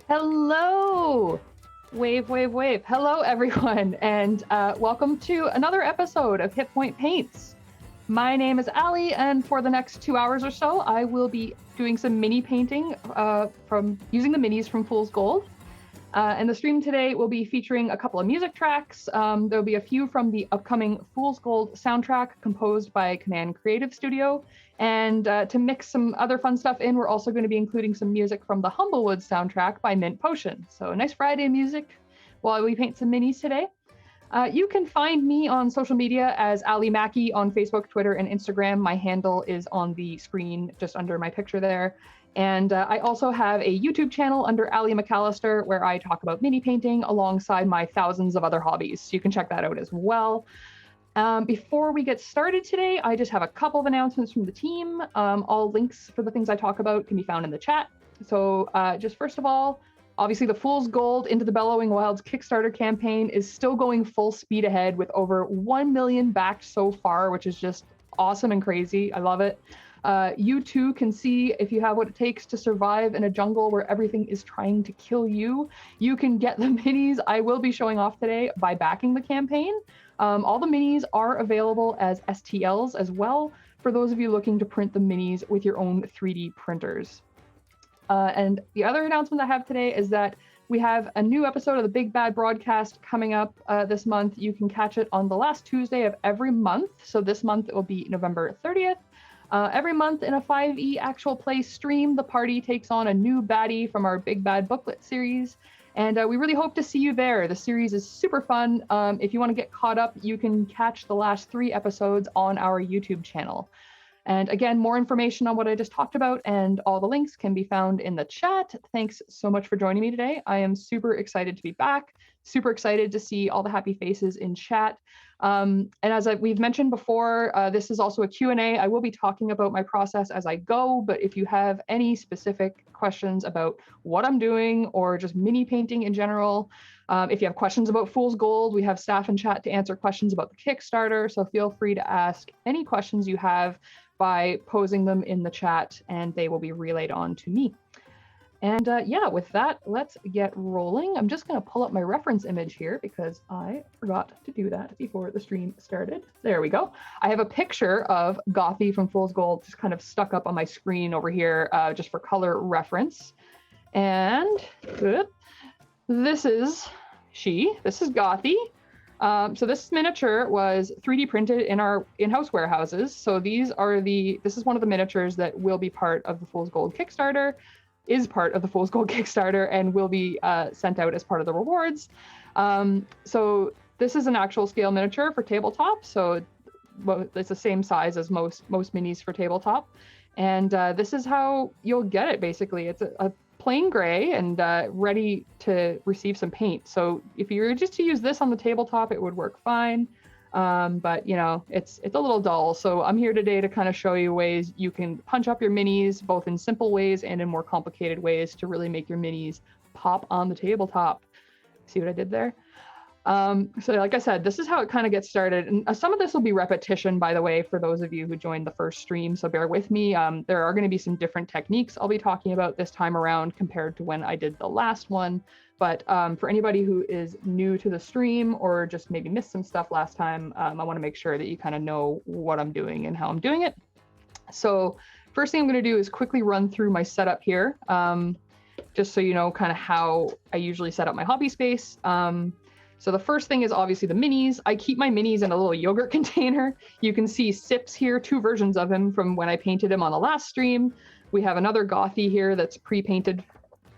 Hello! Wave, wave, wave. Hello, everyone, and welcome to another episode of Hit Point Paints. My name is Allie, and for the next 2 hours or so, I will be doing some mini painting from using the minis from Fool's Gold. And the stream today will be featuring a couple of music tracks. There'll be a few from the upcoming Fool's Gold soundtrack composed by Command Creative Studio. And to mix some other fun stuff in, we're also going to be including some music from the Humblewood soundtrack by Mint Potion. So nice Friday music while we paint some minis today. You can find me on social media as Allie Mackey on Facebook, Twitter, and Instagram. My handle is on the screen just under my picture there. And I also have a YouTube channel under Allie McAllister where I talk about mini painting alongside my thousands of other hobbies. So you can check that out as well. Before we get started today, I just have a couple of announcements from the team. All links for the things I talk about can be found in the chat. So just first of all, obviously the Fool's Gold Into the Bellowing Wilds Kickstarter campaign is still going full speed ahead with over 1 million backed so far, which is just awesome and crazy. I love it. You too can see if you have what it takes to survive in a jungle where everything is trying to kill you. You can get the minis I will be showing off today by backing the campaign. All the minis are available as STLs as well for those of you looking to print the minis with your own 3D printers. And the other announcement I have today is that we have a new episode of the Big Bad Broadcast coming up this month. You can catch it on the last Tuesday of every month. So this month it will be November 30th. Every month in a 5e actual play stream, the party takes on a new baddie from our Big Bad Booklet series. And we really hope to see you there. The series is super fun. If you want to get caught up, you can catch the last 3 episodes on our YouTube channel. And again, more information on what I just talked about and all the links can be found in the chat. Thanks so much for joining me today. I am super excited to be back, super excited to see all the happy faces in chat. And as we've mentioned before, this is also a Q&A. I will be talking about my process as I go, but if you have any specific questions about what I'm doing or just mini painting in general, if you have questions about Fool's Gold, we have staff in chat to answer questions about the Kickstarter, so feel free to ask any questions you have by posing them in the chat and they will be relayed on to me. And yeah, with that, let's get rolling. I'm just going to pull up my reference image here because I forgot to do that before the stream started. There we go. I have a picture of Gothi from Fool's Gold just kind of stuck up on my screen over here just for color reference. And this is Gothi. So this miniature was 3D printed in our in-house warehouses. So this is one of the miniatures that will be part of the Fool's Gold Kickstarter, and will be sent out as part of the rewards. So this is an actual scale miniature for tabletop. So it's the same size as most minis for tabletop. And this is how you'll get it, basically. It's a plain gray and ready to receive some paint. So if you were just to use this on the tabletop, it would work fine. But you know, it's a little dull. So I'm here today to kind of show you ways you can punch up your minis, both in simple ways and in more complicated ways to really make your minis pop on the tabletop. See what I did there? So like I said, this is how it kind of gets started. And some of this will be repetition, by the way, for those of you who joined the first stream. So bear with me. There are going to be some different techniques I'll be talking about this time around compared to when I did the last one. But for anybody who is new to the stream or just maybe missed some stuff last time, I want to make sure that you kind of know what I'm doing and how I'm doing it. So first thing I'm going to do is quickly run through my setup here, just so you know kind of how I usually set up my hobby space. So the first thing is obviously the minis. I keep my minis in a little yogurt container. You can see Sips here, 2 versions of him from when I painted him on the last stream. We have another Gothi here that's pre-painted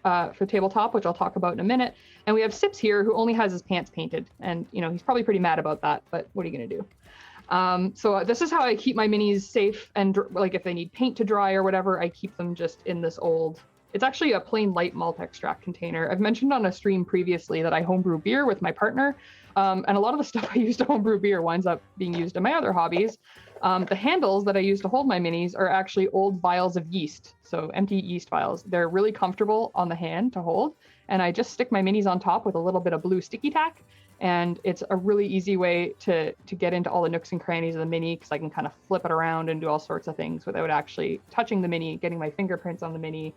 for tabletop, which I'll talk about in a minute. And we have Sips here who only has his pants painted. And you know, he's probably pretty mad about that, but what are you gonna do? So this is how I keep my minis safe, and like if they need paint to dry or whatever, I keep them just in this old, it's actually a plain light malt extract container. I've mentioned on a stream previously that I homebrew beer with my partner, and a lot of the stuff I use to homebrew beer winds up being used in my other hobbies. The handles that I use to hold my minis are actually old vials of yeast, so empty yeast vials. They're really comfortable on the hand to hold, and I just stick my minis on top with a little bit of blue sticky tack, and it's a really easy way to get into all the nooks and crannies of the mini, because I can kind of flip it around and do all sorts of things without actually touching the mini, getting my fingerprints on the mini,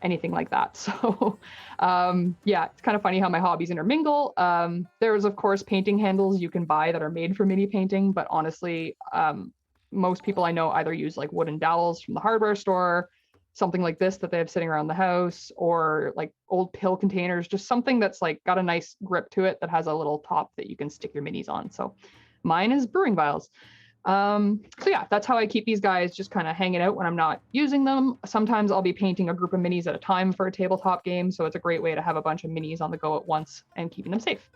anything like that. So yeah, it's kind of funny how my hobbies intermingle. There's of course painting handles you can buy that are made for mini painting, but honestly, most people I know either use like wooden dowels from the hardware store, something like this that they have sitting around the house, or like old pill containers, just something that's like got a nice grip to it that has a little top that you can stick your minis on. So mine is brewing vials. So yeah, that's how I keep these guys just kind of hanging out when I'm not using them. Sometimes I'll be painting a group of minis at a time for a tabletop game, so it's a great way to have a bunch of minis on the go at once and keeping them safe.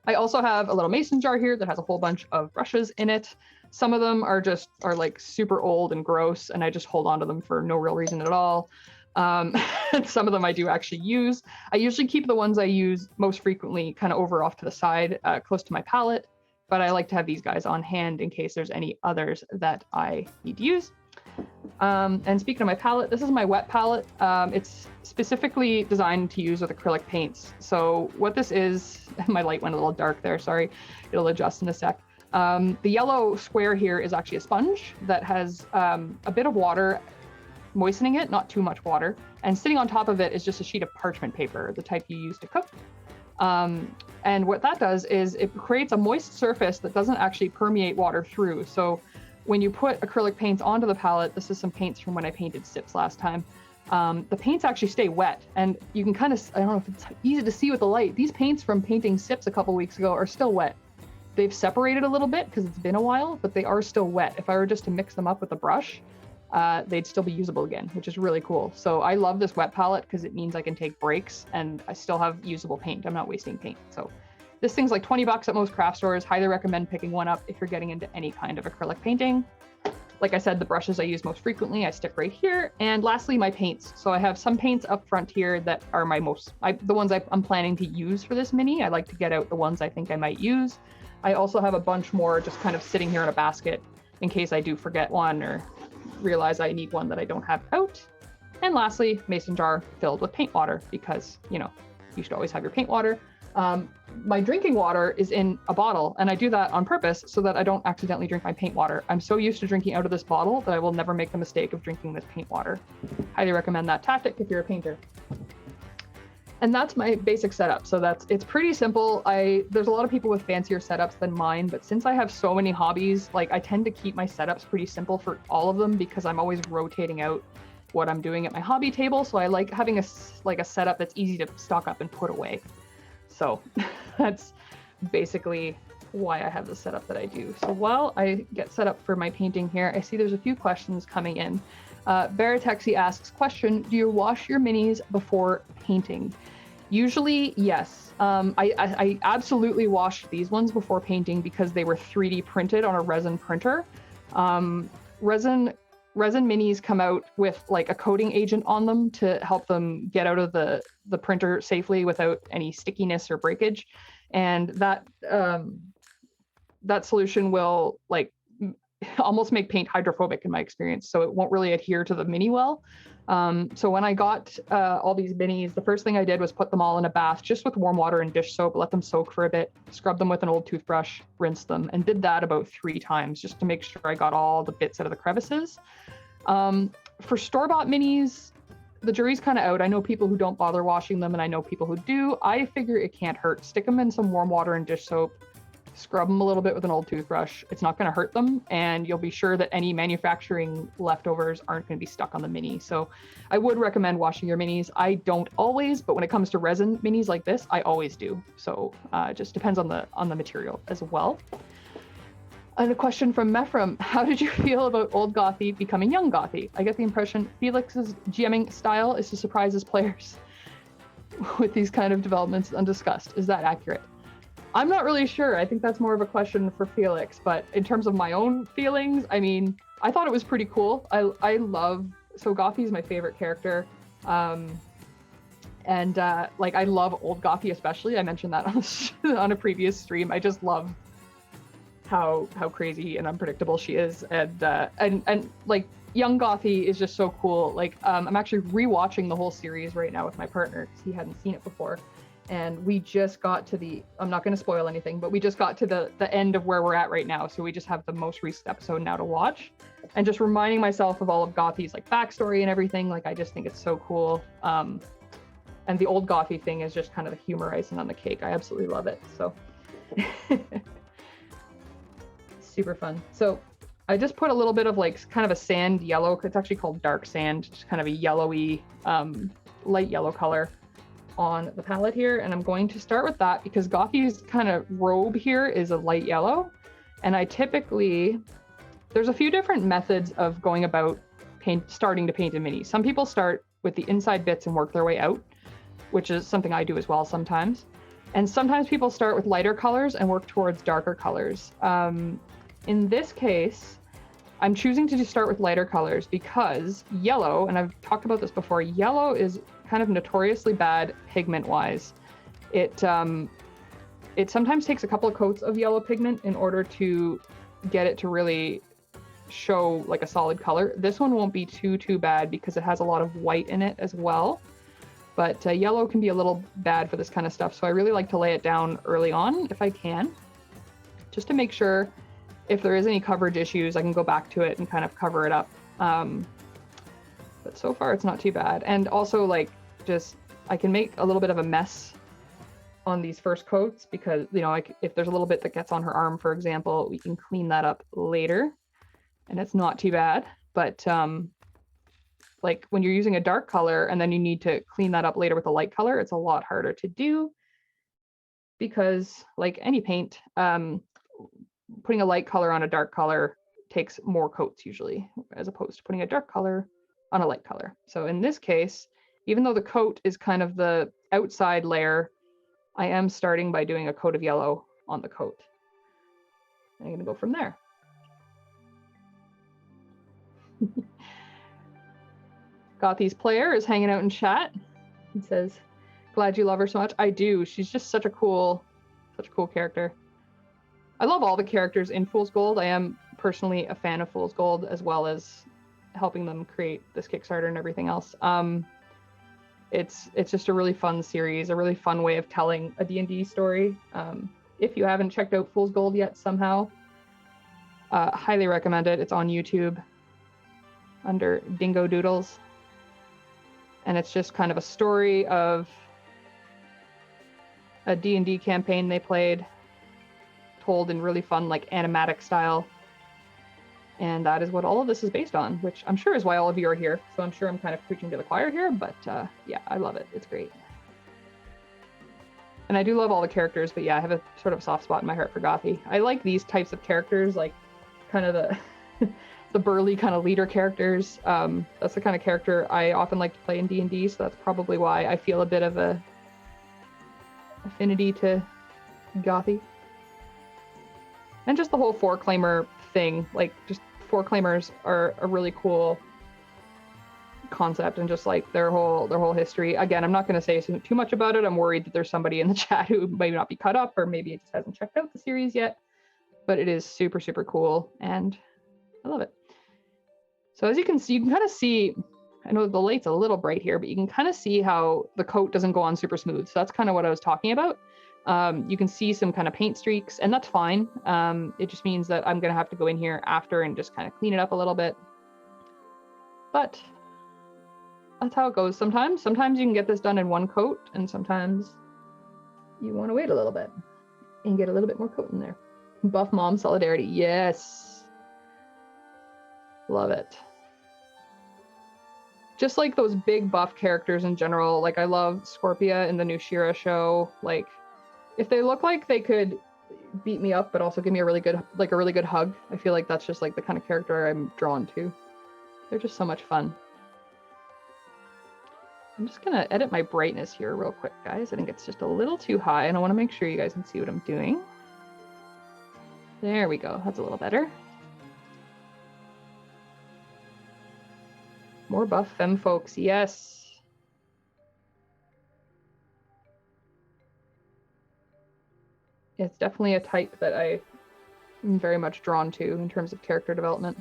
I also have a little mason jar here that has a whole bunch of brushes in it. Some of them are like super old and gross, and I just hold on to them for no real reason at all. And some of them I do actually use. I usually keep the ones I use most frequently kind of over off to the side, close to my palette, but I like to have these guys on hand in case there's any others that I need to use. And speaking of my palette, this is my wet palette. It's specifically designed to use with acrylic paints. So what this is, my light went a little dark there, sorry. It'll adjust in a sec. The yellow square here is actually a sponge that has a bit of water moistening it, not too much water. And sitting on top of it is just a sheet of parchment paper, the type you use to cook. And what that does is it creates a moist surface that doesn't actually permeate water through. So when you put acrylic paints onto the palette, this is some paints from when I painted sips last time, the paints actually stay wet. And you can kind of, I don't know if it's easy to see with the light, these paints from painting sips a couple weeks ago are still wet. They've separated a little bit because it's been a while, but they are still wet. If I were just to mix them up with a brush, they'd still be usable again, which is really cool. So I love this wet palette because it means I can take breaks and I still have usable paint. I'm not wasting paint. So this thing's like 20 bucks at most craft stores. Highly recommend picking one up if you're getting into any kind of acrylic painting. Like I said, the brushes I use most frequently, I stick right here. And lastly, my paints. So I have some paints up front here that are my the ones I'm planning to use for this mini. I like to get out the ones I think I might use. I also have a bunch more just kind of sitting here in a basket in case I do forget one or realize I need one that I don't have out. And lastly, mason jar filled with paint water because, you know, you should always have your paint water. My drinking water is in a bottle, and I do that on purpose so that I don't accidentally drink my paint water. I'm so used to drinking out of this bottle that I will never make the mistake of drinking this paint water. Highly recommend that tactic if you're a painter. And that's my basic setup. So it's pretty simple. There's a lot of people with fancier setups than mine, but since I have so many hobbies, like I tend to keep my setups pretty simple for all of them because I'm always rotating out what I'm doing at my hobby table. So I like having a setup that's easy to stock up and put away. So that's basically why I have the setup that I do. So while I get set up for my painting here, I see there's a few questions coming in. Baratexi asks, question, do you wash your minis before painting? Usually, yes. I absolutely washed these ones before painting because they were 3D printed on a resin printer. Resin minis come out with like a coating agent on them to help them get out of the printer safely without any stickiness or breakage. And that solution will like almost make paint hydrophobic in my experience, so it won't really adhere to the mini well. So when I got all these minis, the first thing I did was put them all in a bath just with warm water and dish soap, let them soak for a bit, scrub them with an old toothbrush, rinse them, and did that about 3 times just to make sure I got all the bits out of the crevices. For store-bought minis, the jury's kind of out. I know people who don't bother washing them, and I know people who do. I figure it can't hurt. Stick them in some warm water and dish soap, scrub them a little bit with an old toothbrush. It's not going to hurt them, and you'll be sure that any manufacturing leftovers aren't going to be stuck on the mini. So I would recommend washing your minis. I don't always, but when it comes to resin minis like this, I always do. So it just depends on the material as well. And a question from Mephram, how did you feel about old Gothi becoming young Gothi? I get the impression Felix's GMing style is to surprise his players with these kind of developments undiscussed. Is that accurate? I'm not really sure. I think that's more of a question for Felix, but in terms of my own feelings, I mean, I thought it was pretty cool. I love, so Gothi's my favorite character. And like, I love old Gothi especially. I mentioned that on a previous stream. I just love how crazy and unpredictable she is. And like, young Gothi is just so cool. Like, I'm actually rewatching the whole series right now with my partner because he hadn't seen it before. And we just got to I'm not going to spoil anything, but we just got to the end of where we're at right now. So we just have the most recent episode now to watch. and just reminding myself of all of Gothi's like backstory and everything. Like, I just think it's so cool. And the old Gothi thing is just kind of the humor icing on the cake. I absolutely love it. So super fun. So I just put a little bit of like kind of a sand yellow. It's actually called dark sand, just kind of a yellowy, light yellow color on the palette here. And I'm going to start with that because Gothi's kind of robe here is a light yellow. And I typically, there's a few different methods of going about starting to paint a mini. Some people start with the inside bits and work their way out, which is something I do as well sometimes. And sometimes people start with lighter colors and work towards darker colors. In this case, I'm choosing to just start with lighter colors because yellow, and I've talked about this before, yellow is kind of notoriously bad pigment-wise. It sometimes takes a couple of coats of yellow pigment in order to get it to really show like a solid color. This one won't be too bad because it has a lot of white in it as well. But yellow can be a little bad for this kind of stuff, so I really like to lay it down early on if I can, just to make sure if there is any coverage issues, I can go back to it and kind of cover it up. But so far it's not too bad. And also like just, I can make a little bit of a mess on these first coats because, you know, like if there's a little bit that gets on her arm, for example, we can clean that up later and it's not too bad. But like when you're using a dark color and then you need to clean that up later with a light color, it's a lot harder to do because like any paint, putting a light color on a dark color takes more coats usually, as opposed to putting a dark color on a light color. So in this case, even though the coat is kind of the outside layer, I am starting by doing a coat of yellow on the coat. I'm gonna go from there. Gothi's player is hanging out in chat. He says, glad you love her so much. I do. She's just such a cool character. I love all the characters in Fool's Gold. I am personally a fan of Fool's Gold, as well as helping them create this Kickstarter and everything else. It's just a really fun series, a really fun way of telling a D&D story. If you haven't checked out Fool's Gold yet somehow, highly recommend it. It's on YouTube under Dingo Doodles. And it's just kind of a story of a D&D campaign they played, told in really fun, like animatic style. And that is what all of this is based on, which I'm sure is why all of you are here. So I'm sure I'm kind of preaching to the choir here, but yeah, I love it. It's great. And I do love all the characters, but yeah, I have a sort of soft spot in my heart for Gothi. I like these types of characters, like kind of the the burly kind of leader characters. That's the kind of character I often like to play in D&D, so that's probably why I feel a bit of a affinity to Gothi. And just the whole four-claimer thing, like just four-claimers are a really cool concept, and just like their whole history. Again, I'm not going to say too much about it. I'm worried that there's somebody in the chat who may not be caught up, or maybe it just hasn't checked out the series yet. But it is super cool, and I love it. So as you can see, you can kind of see, I know the light's a little bright here, but you can kind of see how the coat doesn't go on super smooth. So that's kind of what I was talking about. You can see some kind of paint streaks, and that's fine. It just means that I'm going to have to go in here after and just kind of clean it up a little bit. But that's how it goes sometimes. Sometimes you can get this done in one coat, and sometimes you want to wait a little bit and get a little bit more coat in there. Buff mom solidarity. Yes. Love it. Just like those big buff characters in general. Like I love Scorpia in the new She-Ra show. Like if they look like they could beat me up, but also give me a really good hug, I feel like that's just like the kind of character I'm drawn to. They're just so much fun. I'm just gonna edit my brightness here real quick, guys. I think it's just a little too high, and I want to make sure you guys can see what I'm doing. There we go. That's a little better. More buff femme folks, yes. It's definitely a type that I am very much drawn to in terms of character development.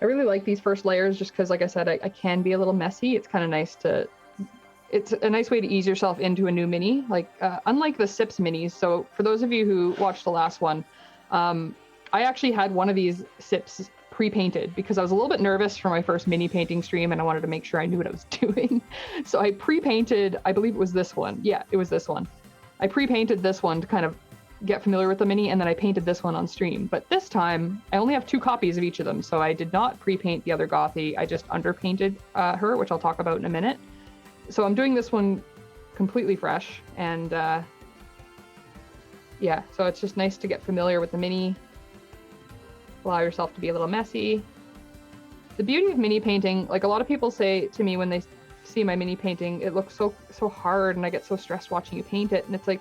I really like these first layers just because, like I said, I can be a little messy. It's kind of nice to it's a nice way to ease yourself into a new mini, like unlike the Sips minis. So for those of you who watched the last one, I actually had one of these Sips pre-painted because I was a little bit nervous for my first mini painting stream and I wanted to make sure I knew what I was doing. So I pre-painted, I believe it was this one. Yeah, it was this one. I pre-painted this one to kind of get familiar with the mini, and then I painted this one on stream. But this time, I only have 2 copies of each of them, so I did not pre-paint the other Gothi. I just underpainted her, which I'll talk about in a minute. So I'm doing this one completely fresh, and yeah, so it's just nice to get familiar with the mini. Allow yourself to be a little messy. The beauty of mini painting, like a lot of people say to me when they see my mini painting, it looks so hard and I get so stressed watching you paint it, and it's like,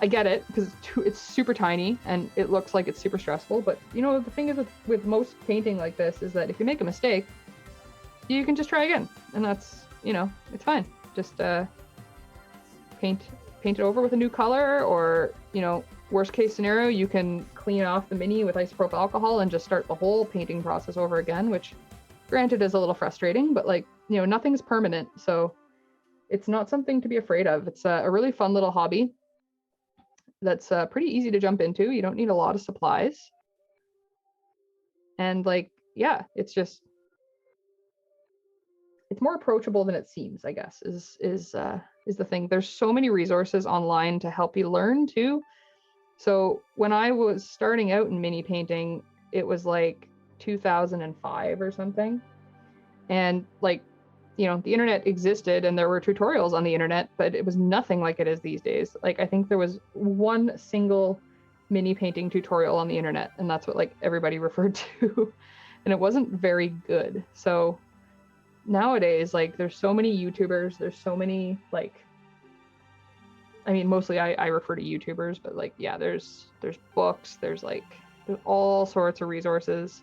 I get it, because it's super tiny and it looks like it's super stressful, but you know, the thing is with most painting like this is that if you make a mistake, you can just try again, and that's, you know, it's fine. Just paint it over with a new color, or, you know, worst case scenario, you can clean off the mini with isopropyl alcohol and just start the whole painting process over again, which granted is a little frustrating, but like, you know, nothing's permanent, so it's not something to be afraid of. It's a really fun little hobby that's pretty easy to jump into. You don't need a lot of supplies. And like, yeah, it's more approachable than it seems, I guess, is the thing. There's so many resources online to help you learn too. So when I was starting out in mini painting, it was like 2005 or something. And like, you know, the internet existed and there were tutorials on the internet, but it was nothing like it is these days. Like, I think there was one single mini painting tutorial on the internet, and that's what like everybody referred to. And it wasn't very good. So nowadays, like, there's so many YouTubers, there's so many, like, I mean, mostly I refer to YouTubers, but like, yeah, there's books, there's all sorts of resources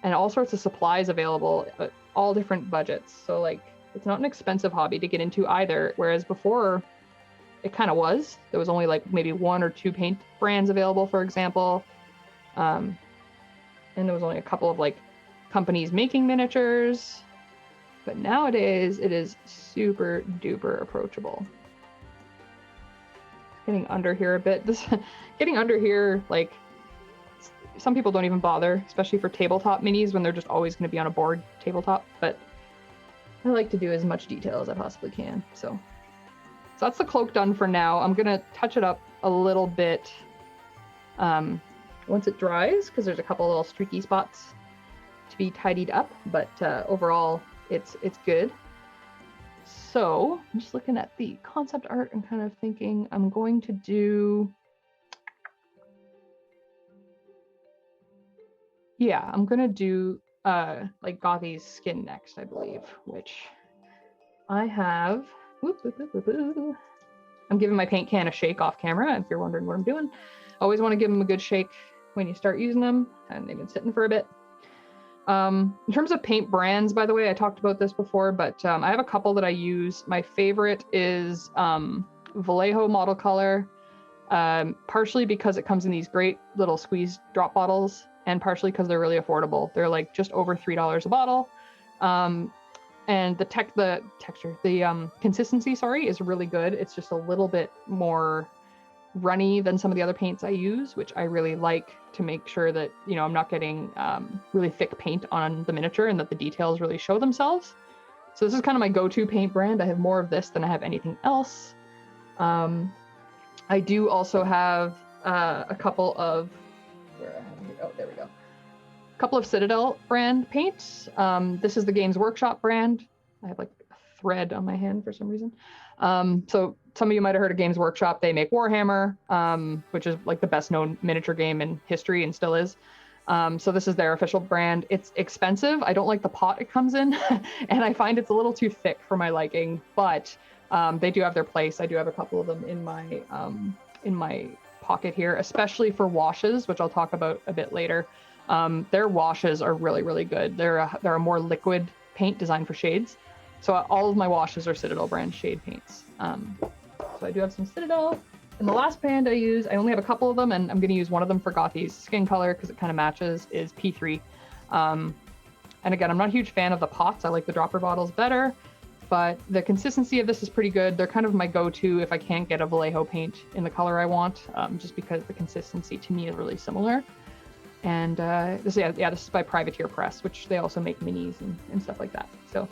and all sorts of supplies available at all different budgets. So like, it's not an expensive hobby to get into either. Whereas before it kind of was, there was only like maybe 1 or 2 paint brands available, for example. And there was only a couple of like companies making miniatures, but nowadays it is super duper approachable. Getting under here a bit. Getting under here, like, some people don't even bother, especially for tabletop minis when they're just always going to be on a board tabletop. But I like to do as much detail as I possibly can. So that's the cloak done for now. I'm going to touch it up a little bit once it dries, because there's a couple little streaky spots to be tidied up. But overall, it's good. So I'm just looking at the concept art and kind of thinking I'm going to do, yeah, I'm going to do like Gothi's skin next, I believe, which I have. I'm giving my paint can a shake off camera, if you're wondering what I'm doing. Always want to give them a good shake when you start using them, and they've been sitting for a bit. In terms of paint brands, by the way, I talked about this before, but I have a couple that I use. My favorite is Vallejo Model Color, partially because it comes in these great little squeeze drop bottles, and partially because they're really affordable. They're like just over $3 a bottle. And the consistency, is really good. It's just a little bit more runny than some of the other paints I use, which I really like to make sure that, you know, I'm not getting really thick paint on the miniature and that the details really show themselves. So this is kind of my go-to paint brand. I have more of this than I have anything else. I do also have a couple of, oh, there we go. A couple of Citadel brand paints. This is the Games Workshop brand. I have like a thread on my hand for some reason. So some of you might have heard of Games Workshop. They make Warhammer, which is like the best known miniature game in history and still is. So this is their official brand. It's expensive. I don't like the pot it comes in, and I find it's a little too thick for my liking, but they do have their place. I do have a couple of them in my pocket here, especially for washes, which I'll talk about a bit later. Their washes are really, really good. They're a more liquid paint designed for shades. So all of my washes are Citadel brand shade paints. So I do have some Citadel. And the last brand I use, I only have a couple of them, and I'm going to use one of them for Gothi's skin color because it kind of matches, is P3. And again, I'm not a huge fan of the pots. I like the dropper bottles better. but the consistency of this is pretty good. They're kind of my go-to if I can't get a Vallejo paint in the color I want, just because the consistency to me is really similar. And this is by Privateer Press, which they also make minis and stuff like that. So,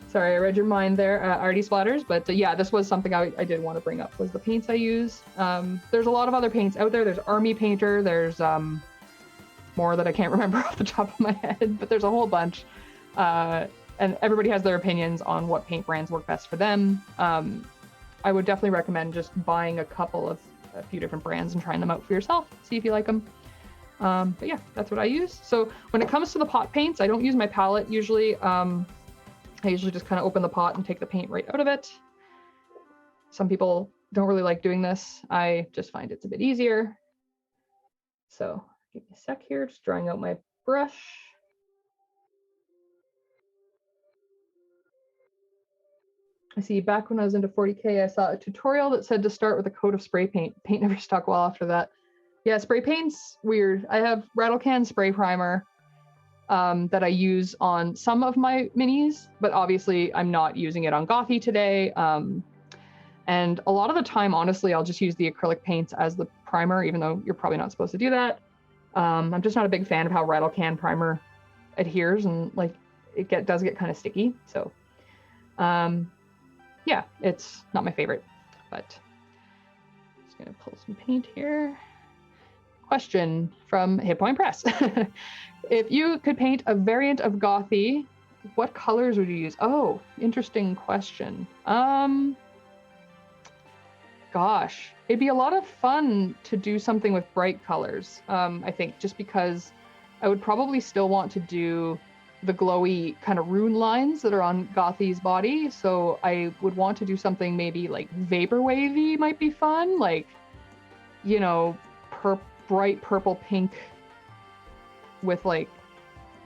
sorry, I read your mind there, arty splatters. But yeah, this was something I did want to bring up, was the paints I use. There's a lot of other paints out there. There's Army Painter. There's more that I can't remember off the top of my head, but there's a whole bunch. And everybody has their opinions on what paint brands work best for them. I would definitely recommend just buying a few different brands and trying them out for yourself, see if you like them. But yeah, that's what I use. So when it comes to the pot paints, I don't use my palette usually. I usually just kind of open the pot and take the paint right out of it. Some people don't really like doing this. I just find it's a bit easier. So give me a sec here, just drawing out my brush. I see back when I was into 40K, I saw a tutorial that said to start with a coat of spray paint. Paint never stuck well after that. Yeah, spray paint's weird. I have rattle can spray primer that I use on some of my minis, but obviously I'm not using it on Gothi today. And a lot of the time, honestly, I'll just use the acrylic paints as the primer, even though you're probably not supposed to do that. I'm just not a big fan of how rattle can primer adheres, and like it does get kind of sticky. So yeah, it's not my favorite, but just gonna pull some paint here. Question from Hit Point Press. If you could paint a variant of Gothi, what colors would you use? Oh, interesting question. Gosh, it'd be a lot of fun to do something with bright colors. I think just because I would probably still want to do the glowy kind of rune lines that are on Gothi's body. So I would want to do something maybe like vaporwavy might be fun. Like, you know, bright purple pink with like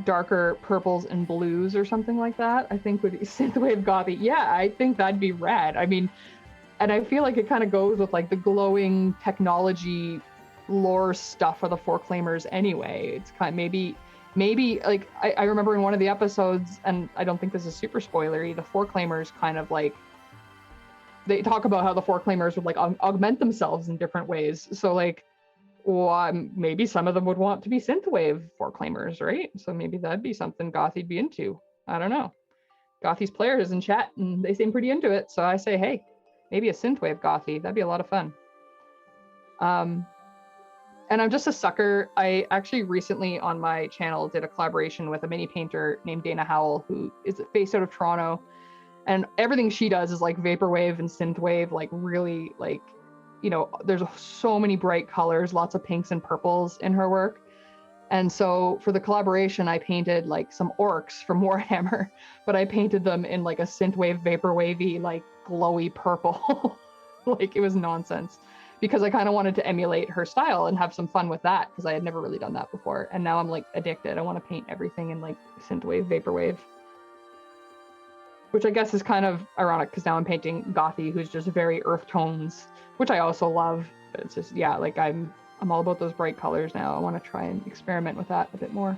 darker purples and blues or something like that. I think would be synthwave Gothi. Yeah, I think that'd be rad. I mean, and I feel like it kind of goes with like the glowing technology lore stuff for the Four Claimers anyway. It's kind of maybe like I remember in one of the episodes, and I don't think this is super spoilery, the Four Claimers kind of like, they talk about how the Four Claimers would like augment themselves in different ways. So like, well, maybe some of them would want to be synthwave Four Claimers, right? So maybe that'd be something Gothi'd be into. I don't know. Gothi's players in chat, and they seem pretty into it. So I say, hey, maybe a synthwave Gothi. That'd be a lot of fun. And I'm just a sucker. I actually recently on my channel did a collaboration with a mini painter named Dana Howell, who is based out of Toronto. And everything she does is like vaporwave and synthwave, like really like, you know, there's so many bright colors, lots of pinks and purples in her work. And so for the collaboration, I painted like some orcs from Warhammer, but I painted them in like a synthwave, vaporwavy, like glowy purple. Like it was nonsense, because I kind of wanted to emulate her style and have some fun with that, because I had never really done that before. And now I'm like addicted. I want to paint everything in like synthwave, vaporwave, which I guess is kind of ironic because now I'm painting Gothi, who's just very earth tones, which I also love. But it's just, yeah, like I'm all about those bright colors now. I want to try and experiment with that a bit more.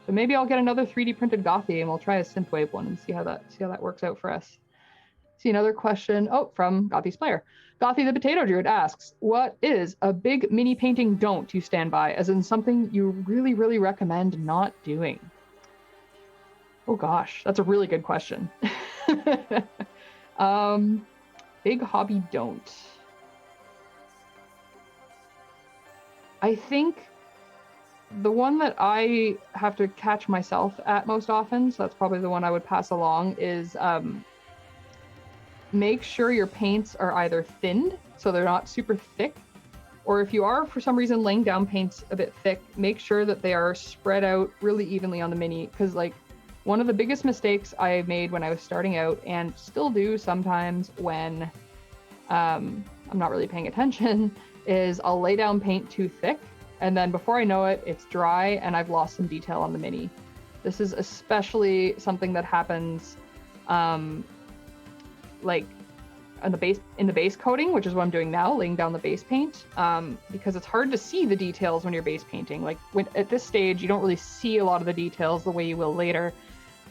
So maybe I'll get another 3D printed Gothi and we'll try a synthwave one and see how that works out for us. See another question, from Gothi's player. Gothi the Potato Druid asks, what is a big mini painting don't you stand by, as in something you really, really recommend not doing? Oh gosh, that's a really good question. Big hobby don't. I think the one that I have to catch myself at most often, so that's probably the one I would pass along, is make sure your paints are either thinned, so they're not super thick, or if you are for some reason laying down paints a bit thick, make sure that they are spread out really evenly on the mini. Because like one of the biggest mistakes I made when I was starting out, and still do sometimes when I'm not really paying attention, is I'll lay down paint too thick, and then before I know it, it's dry and I've lost some detail on the mini. This is especially something that happens like in the base coating, which is what I'm doing now, laying down the base paint, because it's hard to see the details when you're base painting. Like at this stage, you don't really see a lot of the details the way you will later.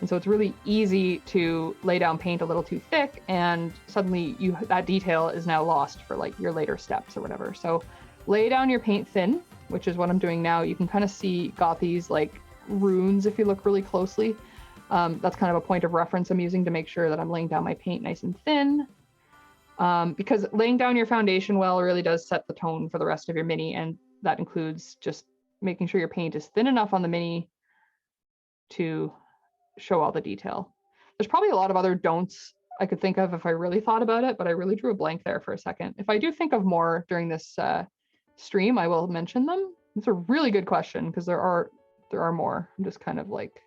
And so it's really easy to lay down paint a little too thick, and suddenly that detail is now lost for like your later steps or whatever. So lay down your paint thin, which is what I'm doing now. You can kind of see Gothi's like runes if you look really closely. That's kind of a point of reference I'm using to make sure that I'm laying down my paint nice and thin. Because laying down your foundation well really does set the tone for the rest of your mini, and that includes just making sure your paint is thin enough on the mini to show all the detail. There's probably a lot of other don'ts I could think of if I really thought about it, but I really drew a blank there for a second. If I do think of more during this stream, I will mention them. It's a really good question because there are more. I'm just kind of like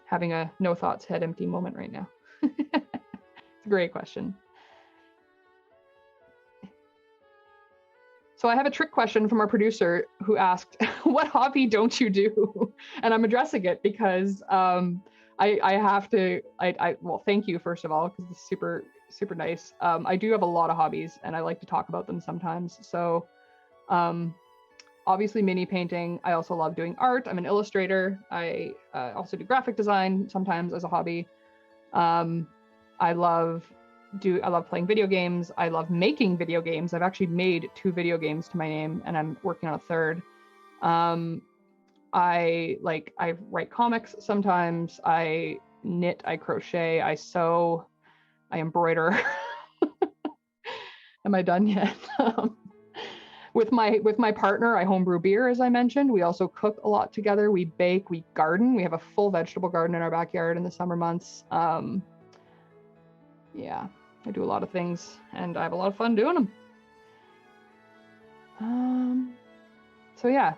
having a no thoughts head empty moment right now. It's a great question. So I have a trick question from our producer who asked, what hobby don't you do? And I'm addressing it because well, thank you, first of all, because it's super, super nice. I do have a lot of hobbies and I like to talk about them sometimes. So obviously mini painting. I also love doing art. I'm an illustrator. I also do graphic design sometimes as a hobby. I love playing video games. I love making video games. I've actually made 2 video games to my name, and I'm working on a third. I write comics sometimes. I knit, I crochet, I sew, I embroider. Am I done yet? With my partner, I homebrew beer, as I mentioned. We also cook a lot together. We bake, we garden. We have a full vegetable garden in our backyard in the summer months. Yeah, I do a lot of things, and I have a lot of fun doing them. So yeah,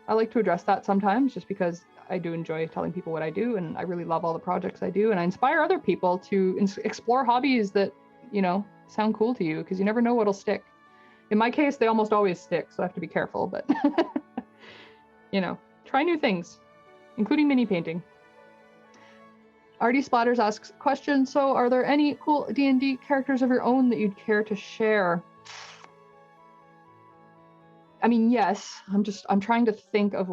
I like to address that sometimes, just because I do enjoy telling people what I do, and I really love all the projects I do, and I inspire other people to explore hobbies that, sound cool to you, because you never know what'll stick. In my case, they almost always stick, so I have to be careful, but try new things, including mini painting. Artie Splatters asks question, so are there any cool D&D characters of your own that you'd care to share? I mean, yes. I'm trying to think of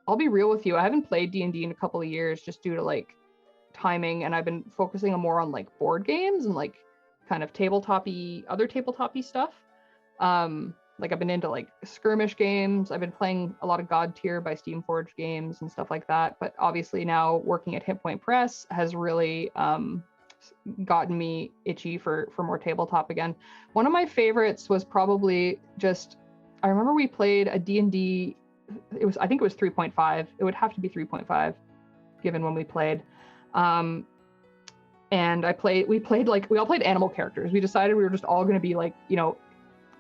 I'll be real with you. I haven't played D&D in a couple of years just due to timing, and I've been focusing more on board games and kind of other tabletop-y stuff. I've been into skirmish games. I've been playing a lot of God Tier by Steamforged games and stuff like that. But obviously now working at Hit Point Press has really gotten me itchy for more tabletop again. One of my favorites was probably I remember we played a D&D. I think it was 3.5. It would have to be 3.5 given when we played. And we all played animal characters. We decided we were just all going to be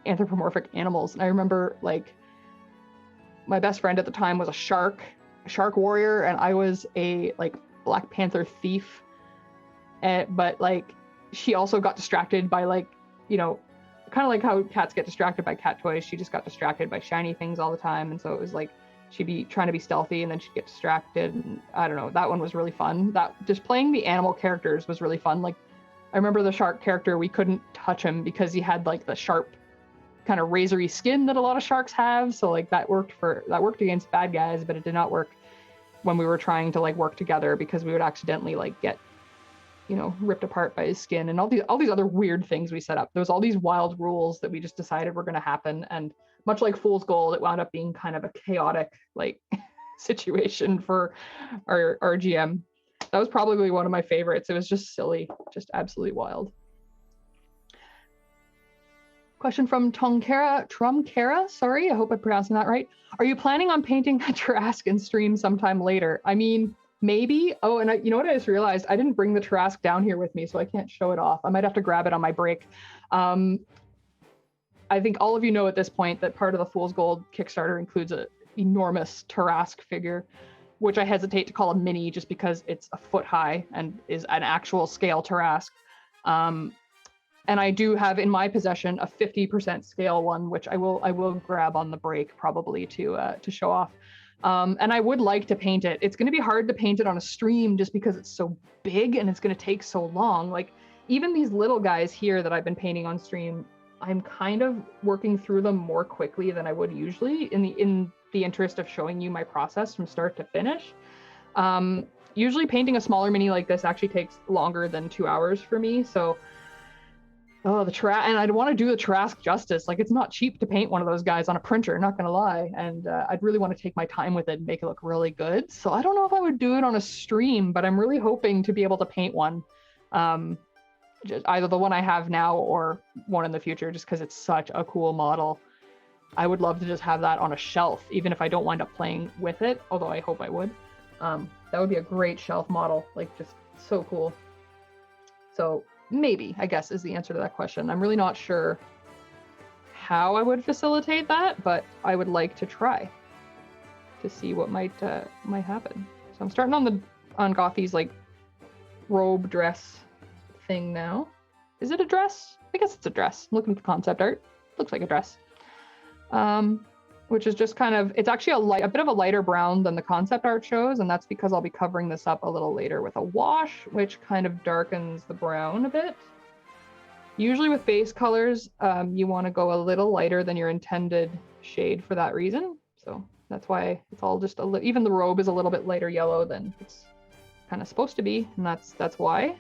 anthropomorphic animals. And I remember my best friend at the time was a shark warrior, and I was a Black Panther thief. But she also got distracted by kind of like how cats get distracted by cat toys. She just got distracted by shiny things all the time, and so it was she'd be trying to be stealthy and then she'd get distracted, and I don't know, that one was really fun. That just playing the animal characters was really fun. I remember the shark character, we couldn't touch him because he had the sharp kind of razory skin that a lot of sharks have, so that worked against bad guys, but it did not work when we were trying to work together, because we would accidentally get ripped apart by his skin, and all these other weird things we set up. There was all these wild rules that we just decided were going to happen, and much like Fool's Gold, it wound up being kind of a chaotic situation for our GM. That was probably one of my favorites. It was just silly, just absolutely wild. Question from Trumkara, sorry, I hope I'm pronouncing that right. Are you planning on painting a Tarrasque and stream sometime later? I mean, maybe. Oh, and you know what I just realized? I didn't bring the Tarrasque down here with me, so I can't show it off. I might have to grab it on my break. I think all of you know at this point that part of the Fool's Gold Kickstarter includes an enormous Tarrasque figure, which I hesitate to call a mini just because it's a foot high and is an actual scale Tarrasque. And I do have in my possession a 50% scale one, which I will grab on the break probably to show off. And I would like to paint it. It's going to be hard to paint it on a stream just because it's so big and it's going to take so long. Even these little guys here that I've been painting on stream, I'm kind of working through them more quickly than I would usually. In the interest of showing you my process from start to finish. Usually painting a smaller mini like this actually takes longer than 2 hours for me. So, and I'd want to do the Trask justice. Like, it's not cheap to paint one of those guys on a printer, not gonna lie. And I'd really want to take my time with it and make it look really good. So I don't know if I would do it on a stream, but I'm really hoping to be able to paint one. Just either the one I have now or one in the future, just because it's such a cool model. I would love to just have that on a shelf, even if I don't wind up playing with it, although I hope I would. That would be a great shelf model, like just so cool. So maybe, I guess, is the answer to that question. I'm really not sure how I would facilitate that, but I would like to try to see what might happen. So I'm starting on Gothi's like robe dress thing now. Is it a dress? I guess it's a dress. I'm looking at the concept art. Looks like a dress. Which is just kind of, it's actually a bit of a lighter brown than the concept art shows, and that's because I'll be covering this up a little later with a wash, which kind of darkens the brown a bit. Usually with base colors, you want to go a little lighter than your intended shade for that reason. So that's why it's all just even the robe is a little bit lighter yellow than it's kind of supposed to be, and that's why.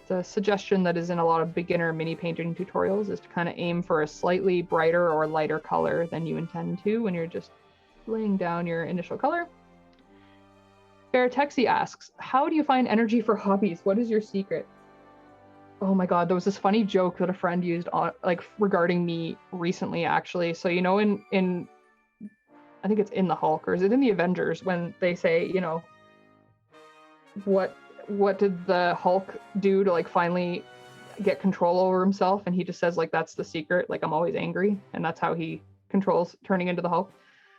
It's a suggestion that is in a lot of beginner mini painting tutorials, is to kind of aim for a slightly brighter or lighter color than you intend to when you're just laying down your initial color. Baratexi asks, how do you find energy for hobbies? What is your secret? Oh my god, there was this funny joke that a friend used on, like, regarding me recently, actually. So, you know, in I think it's in the Hulk, or is it in the Avengers, when they say, you know, what did the Hulk do to like finally get control over himself? And he just says, like, that's the secret, like, I'm always angry, and that's how he controls turning into the Hulk.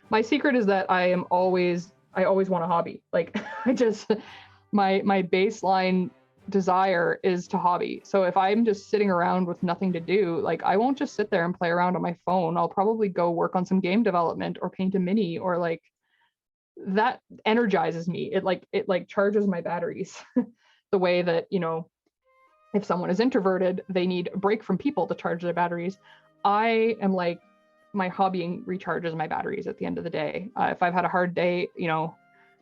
My secret is that I always want a hobby. Like, my baseline desire is to hobby. So if I'm just sitting around with nothing to do, like, I won't just sit there and play around on my phone. I'll probably go work on some game development or paint a mini, or like, that energizes me. It like charges my batteries. The way that, you know, if someone is introverted, they need a break from people to charge their batteries. I am like, my hobbying recharges my batteries at the end of the day. If I've had a hard day, you know,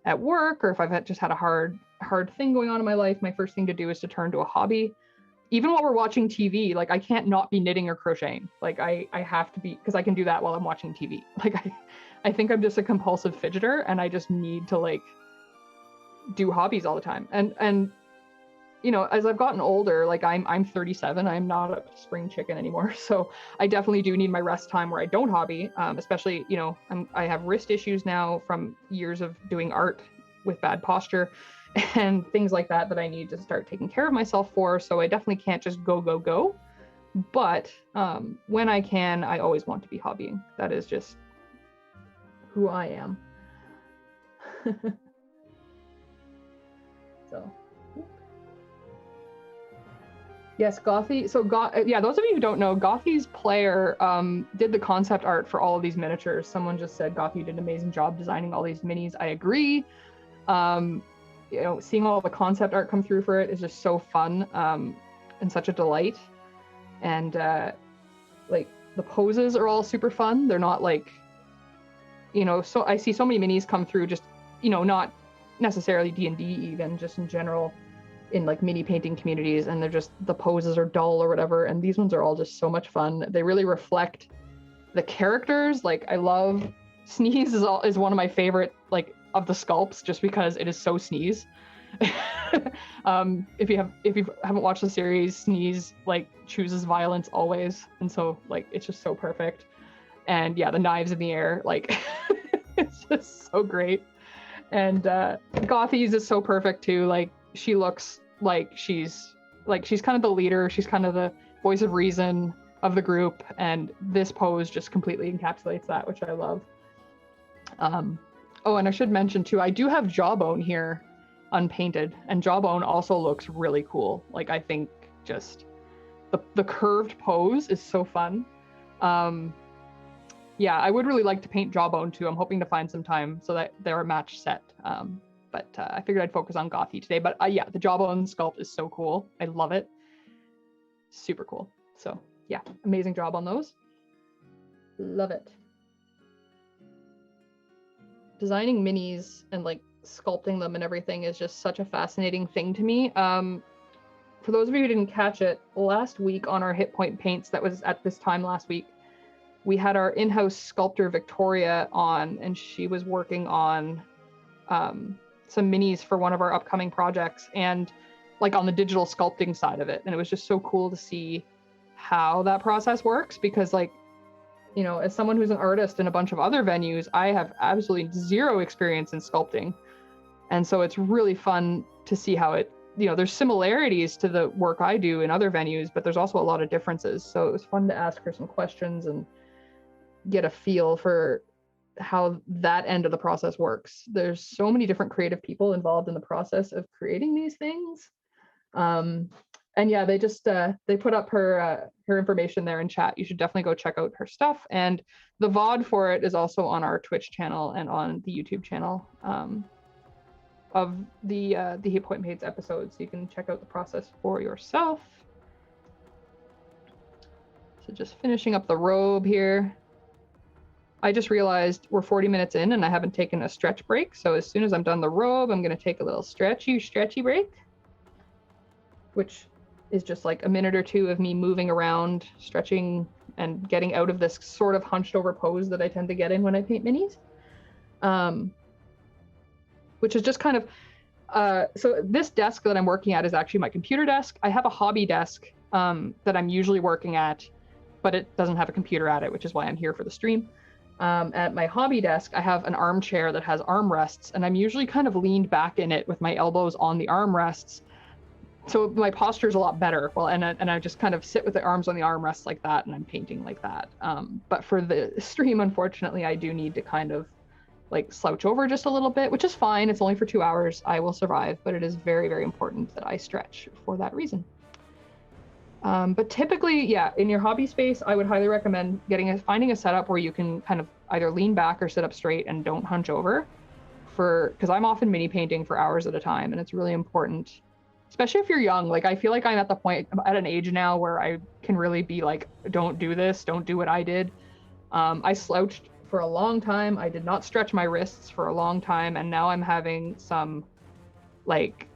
at work, or if I've just had a hard thing going on in my life, my first thing to do is to turn to a hobby. Even while we're watching TV, like, I can't not be knitting or crocheting. Like, I have to be, because I can do that while I'm watching TV. Like, I think I'm just a compulsive fidgeter, and I just need to like do hobbies all the time. And you know, as I've gotten older, like, I'm 37, I'm not a spring chicken anymore. So I definitely do need my rest time where I don't hobby, especially, you know, I have wrist issues now from years of doing art with bad posture and things like that I need to start taking care of myself for. So I definitely can't just go. But when I can, I always want to be hobbying. That is just who I am. So yes, Gothi. So yeah, those of you who don't know, Gothi's player did the concept art for all of these miniatures. Someone just said Gothi did an amazing job designing all these minis. I agree. You know, seeing all the concept art come through for it is just so fun, and such a delight. And like, the poses are all super fun. They're not like, you know, so I see so many minis come through, just, you know, not necessarily D&D, even just in general, in like mini painting communities, and they're just, the poses are dull or whatever, and these ones are all just so much fun. They really reflect the characters. Like, I love Sneeze is one of my favorite, like, of the sculpts, just because it is so Sneeze. If you haven't watched the series, Sneeze like chooses violence always, and so like, it's just so perfect. And yeah, the knives in the air, like, it's just so great. And Gothi's is so perfect too. Like, she looks like she's kind of the leader. She's kind of the voice of reason of the group, and this pose just completely encapsulates that, which I love. Oh, and I should mention too, I do have Jawbone here unpainted, and Jawbone also looks really cool. Like, I think just the curved pose is so fun. Yeah, I would really like to paint Jawbone too. I'm hoping to find some time so that they're a match set. But I figured I'd focus on Gothi today. But yeah, the Jawbone sculpt is so cool. I love it. Super cool. So yeah, amazing job on those. Love it. designing minis and like sculpting them and everything is just such a fascinating thing to me. For those of you who didn't catch it, last week on our Hit Point Paints, that was at this time last week, we had our in-house sculptor Victoria on, and she was working on some minis for one of our upcoming projects, and like on the digital sculpting side of it. And it was just so cool to see how that process works, because like, you know, as someone who's an artist in a bunch of other venues, I have absolutely zero experience in sculpting. And so it's really fun to see how it, you know, there's similarities to the work I do in other venues, but there's also a lot of differences. So it was fun to ask her some questions and get a feel for how that end of the process works. There's so many different creative people involved in the process of creating these things. And yeah, they just they put up her information there in chat. You should definitely go check out her stuff. And the VOD for it is also on our Twitch channel and on the YouTube channel of the Hit Point Paints episodes. So you can check out the process for yourself. So just finishing up the robe here. I just realized we're 40 minutes in and I haven't taken a stretch break. So as soon as I'm done the robe, I'm going to take a little stretchy break, which is just like a minute or two of me moving around, stretching, and getting out of this sort of hunched over pose that I tend to get in when I paint minis. Which is just kind of, so this desk that I'm working at is actually my computer desk. I have a hobby desk that I'm usually working at, but it doesn't have a computer at it, which is why I'm here for the stream. At my hobby desk, I have an armchair that has armrests, and I'm usually kind of leaned back in it with my elbows on the armrests. So my posture is a lot better. Well, and I just kind of sit with the arms on the armrests like that, and I'm painting like that. But for the stream, unfortunately, I do need to kind of like slouch over just a little bit, which is fine. It's only for 2 hours. I will survive, but it is very, very important that I stretch for that reason. But typically, yeah, in your hobby space, I would highly recommend finding a setup where you can kind of either lean back or sit up straight and don't hunch over, because I'm often mini painting for hours at a time, and it's really important, especially if you're young. Like, I feel like I'm at an age now where I can really be like, don't do this, don't do what I did. I slouched for a long time. I did not stretch my wrists for a long time, and now I'm having some like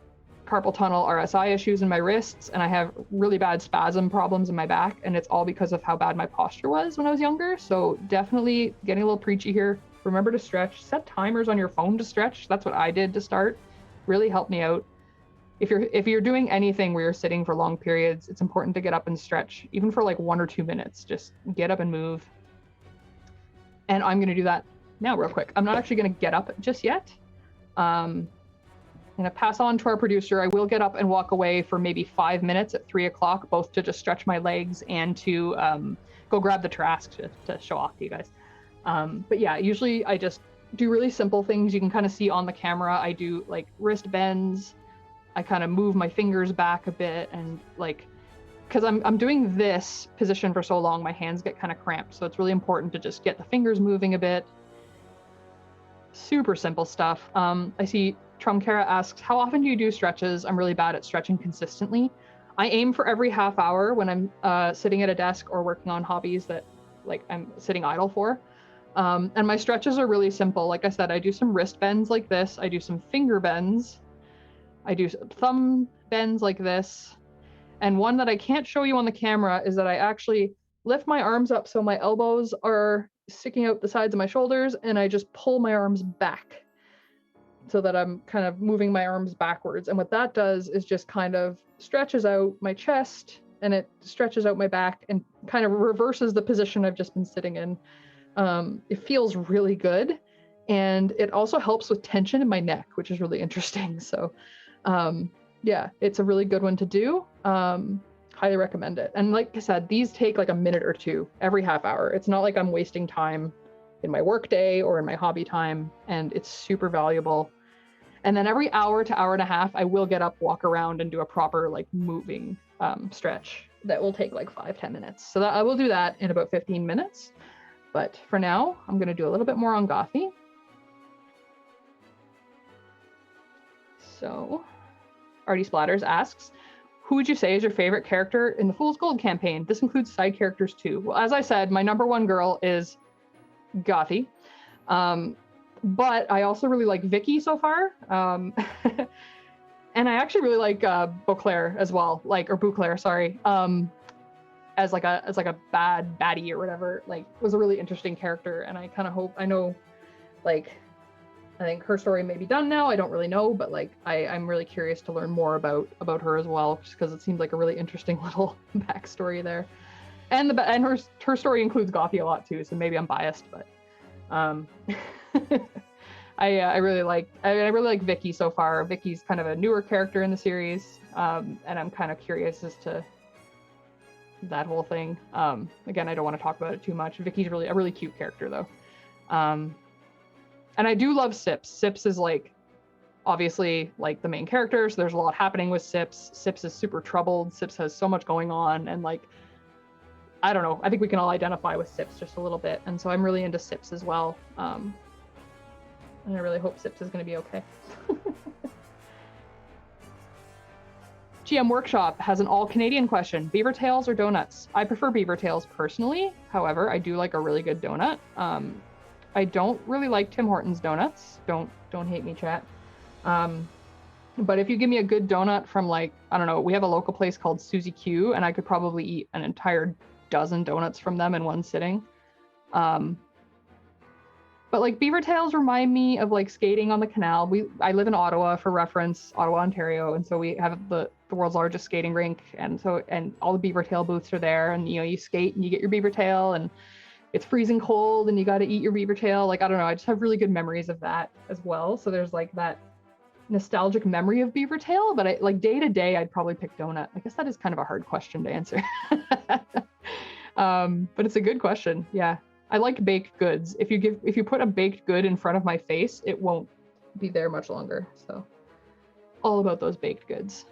carpal tunnel RSI issues in my wrists, and I have really bad spasm problems in my back, and it's all because of how bad my posture was when I was younger. So definitely getting a little preachy here. Remember to stretch. Set timers on your phone to stretch. That's what I did to start. Really helped me out. If you're doing anything where you're sitting for long periods, it's important to get up and stretch, even for like 1 or 2 minutes. Just get up and move. And I'm going to do that now real quick. I'm not actually going to get up just yet. I'm going to pass on to our producer. I will get up and walk away for maybe 5 minutes at 3 o'clock, both to just stretch my legs and to go grab the trask to show off to you guys. But yeah, usually I just do really simple things. You can kind of see on the camera, I do like wrist bends. I kind of move my fingers back a bit, and like, because I'm doing this position for so long, my hands get kind of cramped. So it's really important to just get the fingers moving a bit. Super simple stuff. I see Trumkara asks, how often do you do stretches? I'm really bad at stretching consistently. I aim for every half hour when I'm sitting at a desk or working on hobbies that like I'm sitting idle for. And my stretches are really simple. Like I said, I do some wrist bends like this. I do some finger bends. I do thumb bends like this. And one that I can't show you on the camera is that I actually lift my arms up so my elbows are sticking out the sides of my shoulders, and I just pull my arms back so that I'm kind of moving my arms backwards. And what that does is just kind of stretches out my chest, and it stretches out my back and kind of reverses the position I've just been sitting in. It feels really good. And it also helps with tension in my neck, which is really interesting. So yeah, it's a really good one to do. Highly recommend it. And like I said, these take like a minute or two every half hour. It's not like I'm wasting time in my work day or in my hobby time, and it's super valuable. And then every hour to hour and a half, I will get up, walk around, and do a proper like moving stretch that will take like 5-10 minutes. So that I will do that in about 15 minutes. But for now, I'm going to do a little bit more on Gothi. So Artie Splatters asks, who would you say is your favorite character in the Fool's Gold campaign? This includes side characters too. Well, as I said, my number one girl is Gothi. But I also really like Vicky so far. And I actually really like Beauclair as well, or Bouclair, sorry. As like a bad baddie or whatever, like was a really interesting character, and I kind of hope I think her story may be done now. I don't really know, but like I'm really curious to learn more about her as well, just because it seems like a really interesting little backstory there. And her story includes Gothi a lot too, so maybe I'm biased, but I really like Vicky so far. Vicky's kind of a newer character in the series, and I'm kind of curious as to that whole thing. Again, I don't want to talk about it too much. Vicky's a really cute character though. And I do love Sips. Sips is like obviously like the main character, so there's a lot happening with Sips. Sips is super troubled. Sips has so much going on, and like I don't know, I think we can all identify with Sips just a little bit, and so I'm really into Sips as well. And I really hope Sips is going to be okay. GM Workshop has an all-Canadian question. Beaver tails or donuts? I prefer beaver tails personally. However, I do like a really good donut. I don't really like Tim Hortons donuts. Don't hate me, chat. But if you give me a good donut from like, I don't know, we have a local place called Susie Q, and I could probably eat an entire dozen donuts from them in one sitting. But like beaver tails remind me of like skating on the canal. I live in Ottawa, for reference, Ottawa, Ontario, and so we have the world's largest skating rink, and all the beaver tail booths are there, and you skate and you get your beaver tail, and it's freezing cold and you got to eat your beaver tail. Like, I don't know, I just have really good memories of that as well. So there's like that nostalgic memory of beaver tail, but I like day to day I'd probably pick donut. I guess that is kind of a hard question to answer. But it's a good question. Yeah. I like baked goods. If you put a baked good in front of my face, it won't be there much longer. So all about those baked goods.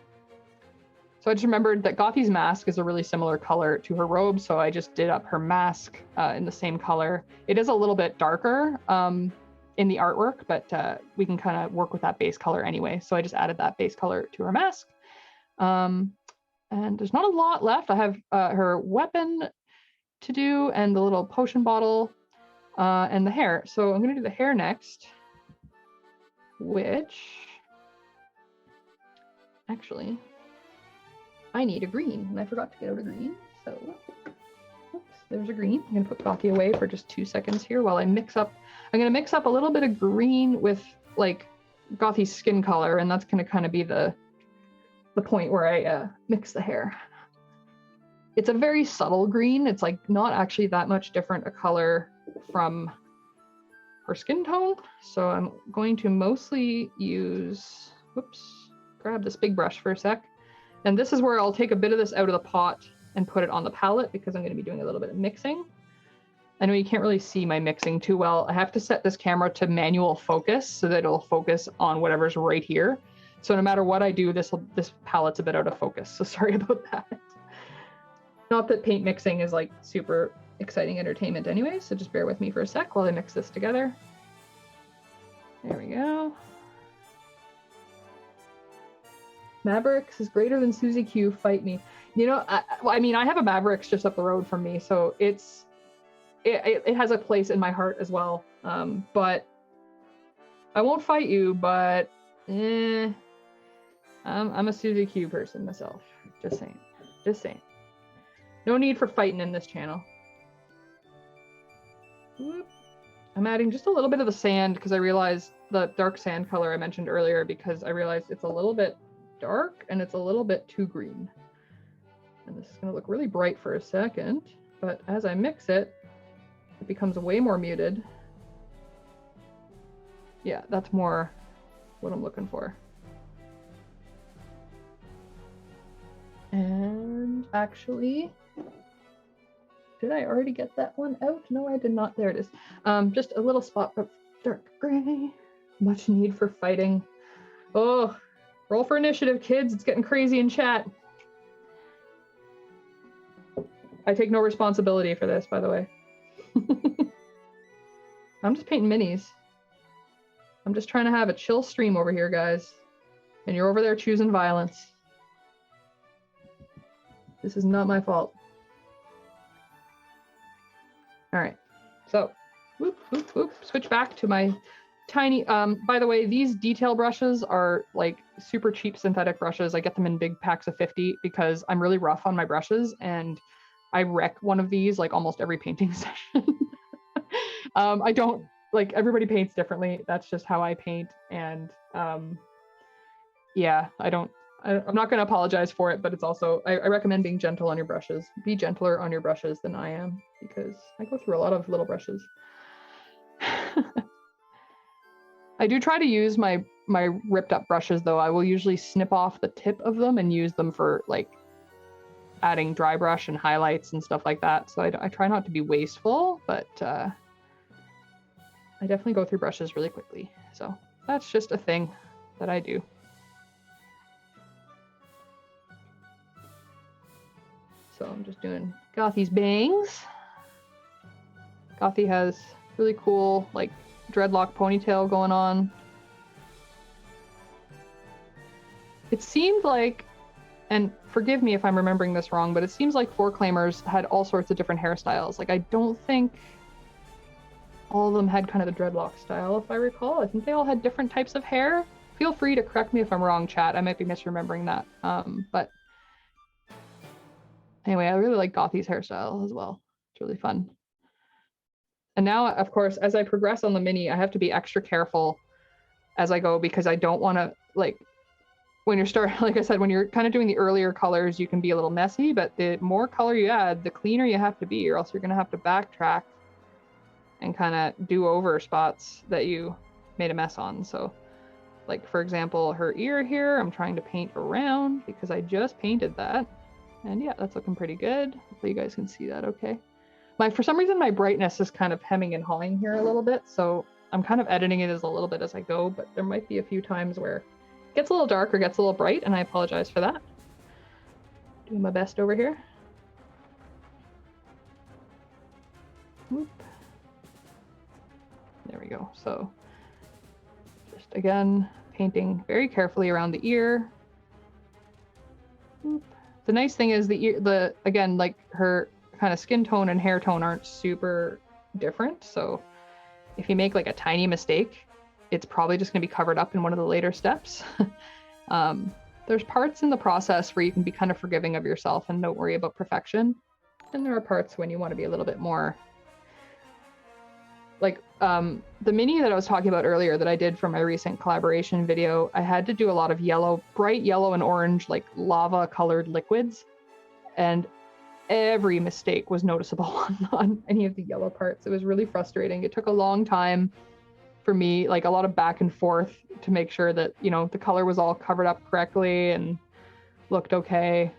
So I just remembered that Gothi's mask is a really similar color to her robe, so I just did up her mask in the same color. It is a little bit darker in the artwork, but we can kind of work with that base color anyway. So I just added that base color to her mask. And there's not a lot left. I have her weapon to do and the little potion bottle and the hair. So I'm going to do the hair next, which actually I need a green, and I forgot to get out a green. So oops, there's a green. I'm going to put Gothi away for just 2 seconds here while I mix up. I'm going to mix up a little bit of green with like Gothi's skin color, and that's going to kind of be the point where I mix the hair. It's a very subtle green. It's like not actually that much different a color from her skin tone. So I'm going to mostly use, grab this big brush for a sec. And this is where I'll take a bit of this out of the pot and put it on the palette, because I'm going to be doing a little bit of mixing. I know you can't really see my mixing too well. I have to set this camera to manual focus so that it'll focus on whatever's right here. So no matter what I do, this palette's a bit out of focus. So sorry about that. Not that paint mixing is like super exciting entertainment anyway, so just bear with me for a sec while I mix this together. There we go. Mavericks is greater than Susie Q, fight me. You know, I mean, I have a Mavericks just up the road from me, so it has a place in my heart as well. But I won't fight you, but I'm a Susie Q person myself. Just saying. No need for fighting in this channel. Whoop. I'm adding just a little bit of the sand because I realized the dark sand color I mentioned earlier, because I realized it's a little bit dark and it's a little bit too green. And this is going to look really bright for a second, but as I mix it, it becomes way more muted. Yeah, that's more what I'm looking for. And actually, did I already get that one out? No, I did not. There it is. Just a little spot of dark gray. Much need for fighting. Oh, roll for initiative, kids. It's getting crazy in chat. I take no responsibility for this, by the way. I'm just painting minis. I'm just trying to have a chill stream over here, guys. And you're over there choosing violence. This is not my fault. All right, so switch back to my tiny, by the way, these detail brushes are like super cheap synthetic brushes. I get them in big packs of 50 because I'm really rough on my brushes and I wreck one of these like almost every painting session. I don't, like, everybody paints differently. That's just how I paint. And yeah, I'm not going to apologize for it, but it's also, I recommend being gentle on your brushes. Be gentler on your brushes than I am, because I go through a lot of little brushes. I do try to use my ripped up brushes though. I will usually snip off the tip of them and use them for like adding dry brush and highlights and stuff like that. So I try not to be wasteful, but I definitely go through brushes really quickly. So that's just a thing that I do. So I'm just doing Gothi's bangs. Gothi has really cool like dreadlock ponytail going on. It seemed like, and forgive me if I'm remembering this wrong, but it seems like Four Claimers had all sorts of different hairstyles. Like, I don't think all of them had kind of the dreadlock style, if I recall. I think they all had different types of hair. Feel free to correct me if I'm wrong, chat. I might be misremembering that. But anyway, I really like Gothi's hairstyle as well. It's really fun. And now, of course, as I progress on the mini, I have to be extra careful as I go because I don't want to, like, when you're like I said, when you're kind of doing the earlier colors, you can be a little messy, but the more color you add, the cleaner you have to be, or else you're going to have to backtrack and kind of do over spots that you made a mess on. So, like, for example, her ear here, I'm trying to paint around because I just painted that. And yeah, that's looking pretty good. Hopefully you guys can see that okay. For some reason, my brightness is kind of hemming and hawing here a little bit, so I'm kind of editing it as a little bit as I go, but there might be a few times where it gets a little dark or gets a little bright, and I apologize for that. Doing my best over here. Whoop. There we go. So just again, painting very carefully around the ear. Whoop. The nice thing is again, like her kind of skin tone and hair tone aren't super different. So if you make like a tiny mistake, it's probably just going to be covered up in one of the later steps. There's parts in the process where you can be kind of forgiving of yourself and don't worry about perfection. And there are parts when you want to be a little bit more like the mini that I was talking about earlier that I did for my recent collaboration video. I had to do a lot of bright yellow and orange, like lava colored liquids. And every mistake was noticeable on any of the yellow parts. It was really frustrating. It took a long time for me, like a lot of back and forth to make sure that, you know, the color was all covered up correctly and looked okay.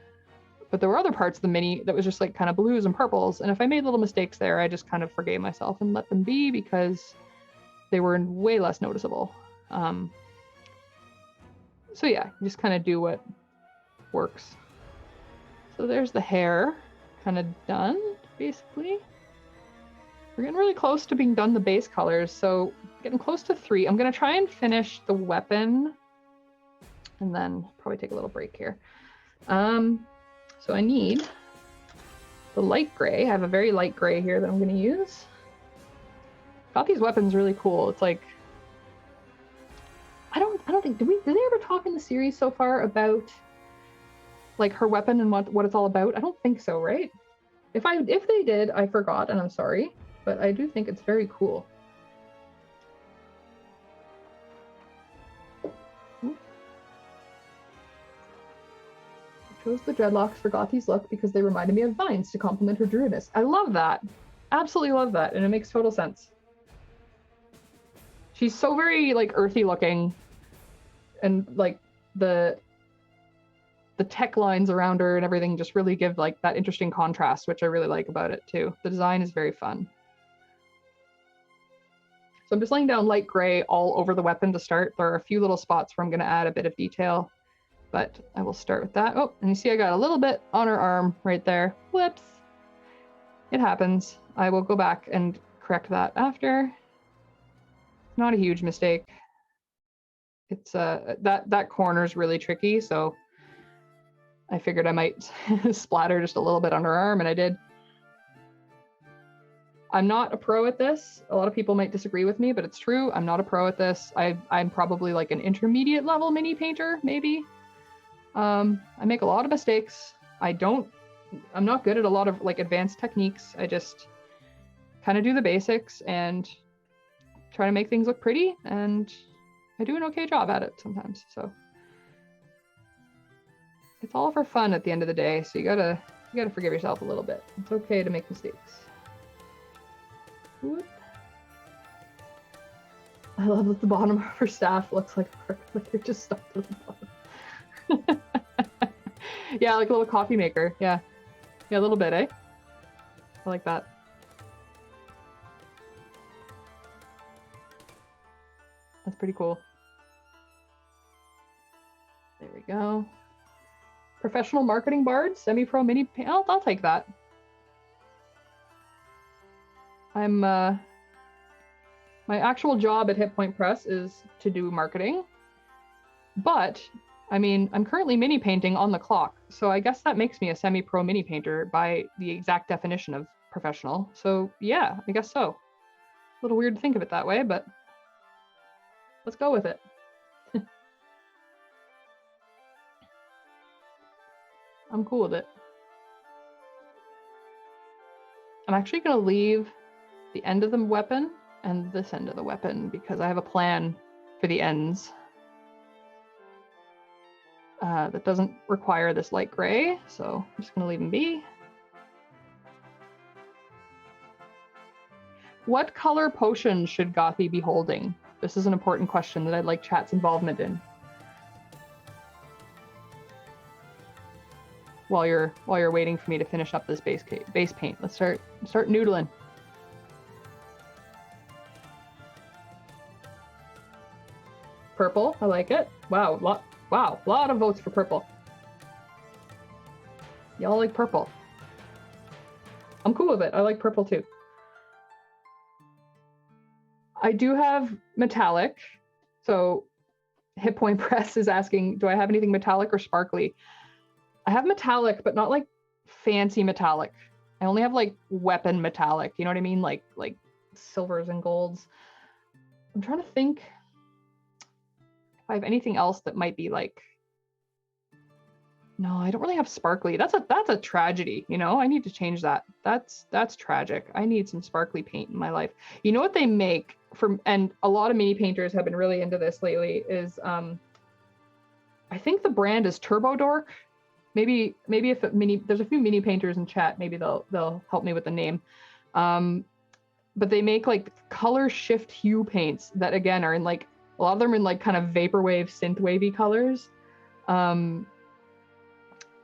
But there were other parts of the mini that was just like kind of blues and purples. And if I made little mistakes there, I just kind of forgave myself and let them be because they were way less noticeable. So yeah, just kind of do what works. So there's the hair kind of done, basically. We're getting really close to being done the base colors, so getting close to 3. I'm going to try and finish the weapon and then probably take a little break here. So I need the light gray. I have a very light gray here that I'm going to use. Gothi's weapon's really cool. It's like, I don't think, did they ever talk in the series so far about like her weapon and what it's all about? I don't think so, right? If they did, I forgot and I'm sorry, but I do think it's very cool. I chose the dreadlocks for Gothi's look because they reminded me of vines to complement her druidness. I love that. Absolutely love that, and it makes total sense. She's so very like earthy looking, and like the tech lines around her and everything just really give like that interesting contrast, which I really like about it too. The design is very fun. So I'm just laying down light gray all over the weapon to start. There are a few little spots where I'm going to add a bit of detail, but I will start with that. Oh, and you see I got a little bit on her arm right there. Whoops. It happens. I will go back and correct that after. Not a huge mistake. It's that corner is really tricky, so I figured I might splatter just a little bit on her arm, and I did. I'm not a pro at this. A lot of people might disagree with me, but it's true. I'm not a pro at this. I'm probably like an intermediate level mini painter, maybe. I make a lot of mistakes. I'm not good at a lot of like advanced techniques. I just kind of do the basics and try to make things look pretty, and I do an okay job at it sometimes. So it's all for fun at the end of the day. So you gotta forgive yourself a little bit. It's okay to make mistakes. Whoop. I love that the bottom of her staff looks like you're just stuck to the bottom. Yeah, like a little coffee maker. Yeah, a little bit, eh? I like that. That's pretty cool. There we go. Professional marketing bard, semi-pro mini paint. I'll take that. I'm my actual job at Hit Point Press is to do marketing, but I mean, I'm currently mini painting on the clock, so I guess that makes me a semi-pro mini painter by the exact definition of professional. So yeah, I guess so. A little weird to think of it that way, but let's go with it. I'm cool with it. I'm actually going to leave the end of the weapon and this end of the weapon because I have a plan for the ends that doesn't require this light gray. So I'm just going to leave them be. What color potion should Gothi be holding? This is an important question that I'd like chat's involvement in. While you're waiting for me to finish up this base paint, let's start noodling. Purple, I like it. Wow, lot of votes for purple. Y'all like purple. I'm cool with it. I like purple too. I do have metallic. So Hit Point Press is asking, do I have anything metallic or sparkly? I have metallic, but not like fancy metallic. I only have like weapon metallic. You know what I mean? Like silvers and golds. I'm trying to think if I have anything else that might be like. No, I don't really have sparkly. That's a tragedy. You know, I need to change that. That's tragic. I need some sparkly paint in my life. You know what they make from, and a lot of mini painters have been really into this lately. Is I think the brand is Turbo Dork. Maybe if there's a few mini painters in chat, maybe they'll help me with the name. But they make like color shift hue paints that again are in like, a lot of them are in like kind of vaporwave, synthwavy colors.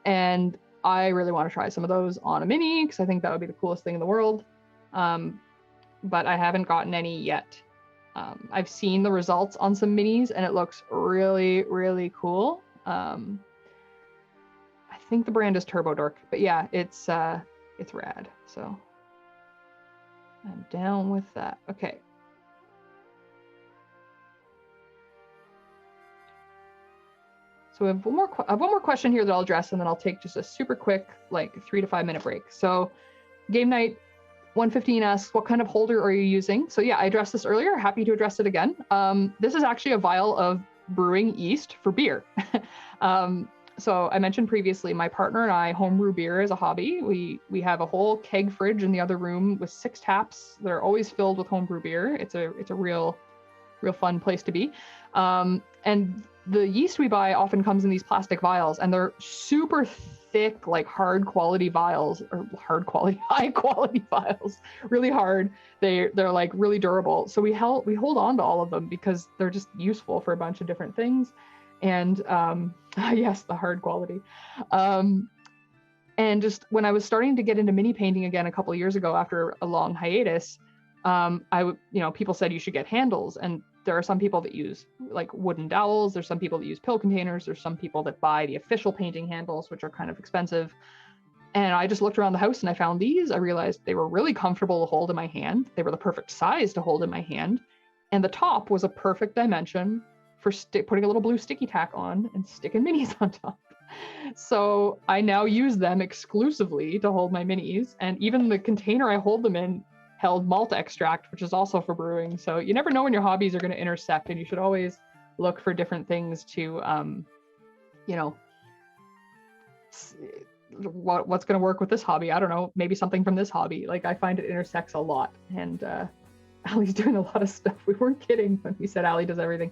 And I really want to try some of those on a mini because I think that would be the coolest thing in the world. But I haven't gotten any yet. I've seen the results on some minis and it looks really, really cool. I think the brand is Turbo Dork, but yeah, it's rad. So I'm down with that. Okay. So I have one more question here that I'll address, and then I'll take just a super quick, like 3 to 5 minute break. So Game Night 115 asks, what kind of holder are you using? So yeah, I addressed this earlier. Happy to address it again. This is actually a vial of brewing yeast for beer. So I mentioned previously, my partner and I homebrew beer as a hobby. We have a whole keg fridge in the other room with 6 taps. They're always filled with homebrew beer. It's a real fun place to be. And the yeast we buy often comes in these plastic vials, and they're super thick, like hard quality vials, or high quality vials, really hard. They're like really durable. So we hold on to all of them because they're just useful for a bunch of different things. And yes, the hard quality. And just when I was starting to get into mini painting again a couple of years ago after a long hiatus, people said you should get handles, and there are some people that use like wooden dowels. There's some people that use pill containers. There's some people that buy the official painting handles, which are kind of expensive. And I just looked around the house and I found these. I realized they were really comfortable to hold in my hand. They were the perfect size to hold in my hand. And the top was a perfect dimension for putting a little blue sticky tack on and sticking minis on top. So I now use them exclusively to hold my minis. And even the container I hold them in held malt extract, which is also for brewing. So you never know when your hobbies are going to intersect, and you should always look for different things to, you know, what's going to work with this hobby. I don't know, maybe something from this hobby. Like, I find it intersects a lot, and Allie's doing a lot of stuff. We weren't kidding when we said Allie does everything.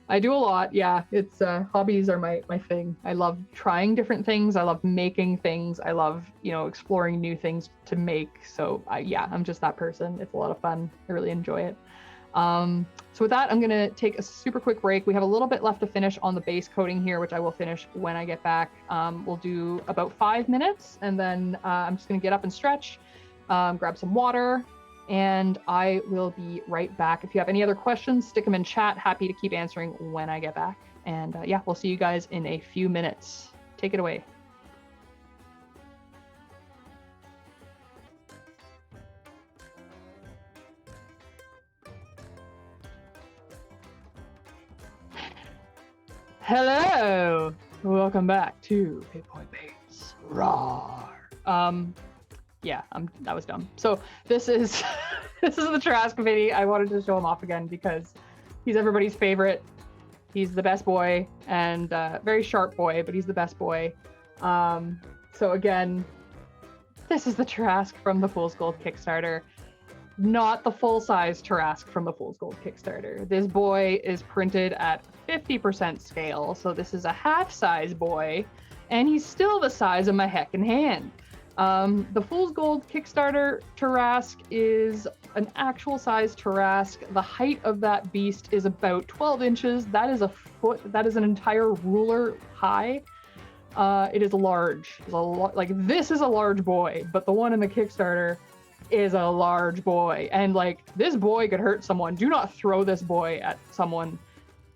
I do a lot. Yeah, it's hobbies are my thing. I love trying different things. I love making things. I love, you know, exploring new things to make. So yeah, I'm just that person. It's a lot of fun. I really enjoy it. So with that, I'm going to take a super quick break. We have a little bit left to finish on the base coating here, which I will finish when I get back. We'll do about 5 minutes, and then I'm just going to get up and stretch, grab some water, and I will be right back. If you have any other questions, stick them in chat. Happy to keep answering when I get back. And yeah, we'll see you guys in a few minutes. Take it away. Hello, welcome back to Hit Point Paints. Rawr. Yeah, that was dumb. So this is this is the Tarrasque Mini. I wanted to show him off again because he's everybody's favorite. He's the best boy, and very sharp boy, but he's the best boy. So again, this is the Tarrasque from the Fool's Gold Kickstarter. Not the full-size Tarrasque from the Fool's Gold Kickstarter. This boy is printed at 50% scale, so this is a half-size boy, and he's still the size of my heckin' hand. The Fool's Gold Kickstarter Tarrasque is an actual size Tarrasque. The height of that beast is about 12 inches. That is a foot. That is an entire ruler high. It is large. Like, this is a large boy, but the one in the Kickstarter is a large boy, and like, this boy could hurt someone. Do not throw this boy at someone,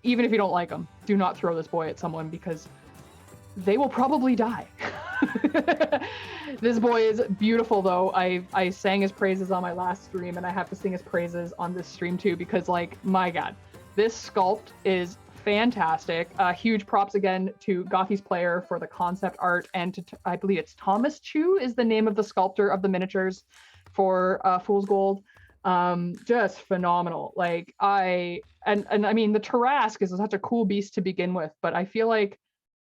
even if you don't like them. Do not throw this boy at someone, because they will probably die. This boy is beautiful, though. I sang his praises on my last stream, and I have to sing his praises on this stream too, because, like, my god, this sculpt is fantastic. Huge props again to Gothi's Player for the concept art, and to, I believe it's Thomas Chu is the name of the sculptor of the miniatures for Fool's Gold. Just phenomenal. Like, I mean, the Tarrasque is such a cool beast to begin with, but I feel like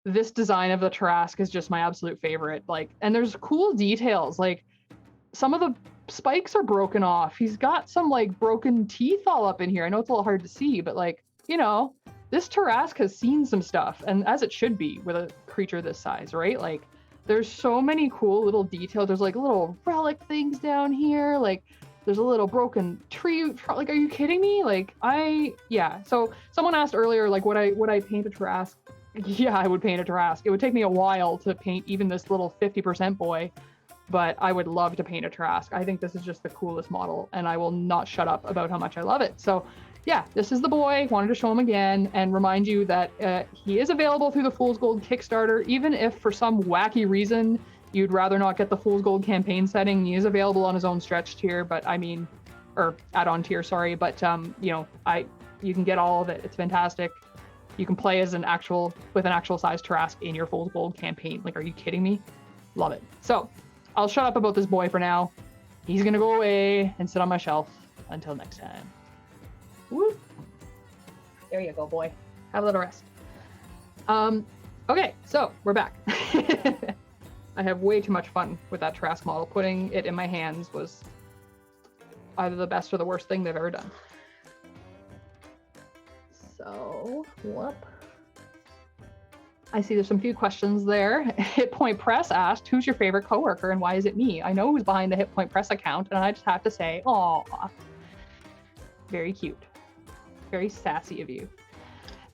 this design of the Tarrasque is just my absolute favorite. Like, and there's cool details, like some of the spikes are broken off. He's got some like broken teeth all up in here. I know it's a little hard to see, but like, you know, this Tarrasque has seen some stuff, and as it should be with a creature this size, right? Like, there's so many cool little details. There's like little relic things down here. Like, there's a little broken tree. Like, are you kidding me? Like, yeah. So someone asked earlier, like, would I paint a Tarrasque? Yeah, I would paint a Tarrasque. It would take me a while to paint even this little 50% boy, but I would love to paint a Tarrasque. I think this is just the coolest model, and I will not shut up about how much I love it. So yeah, this is the boy. Wanted to show him again and remind you that he is available through the Fool's Gold Kickstarter. Even if for some wacky reason you'd rather not get the Fool's Gold campaign setting, he is available on his own stretch tier, but I mean, or add-on tier, sorry. But you know, you can get all of it. It's fantastic. You can play as with an actual size Tarrasque in your Fool's Gold campaign. Like, are you kidding me? Love it. So I'll shut up about this boy for now. He's gonna go away and sit on my shelf until next time. Woo! There you go, boy. Have a little rest. Okay, so we're back. I have way too much fun with that Tarrasque model. Putting it in my hands was either the best or the worst thing they've ever done. So, whoop. I see there's some few questions there. Hit Point Press asked, who's your favorite coworker and why is it me? I know who's behind the Hit Point Press account, and I just have to say, aw. Very cute. Very sassy of you.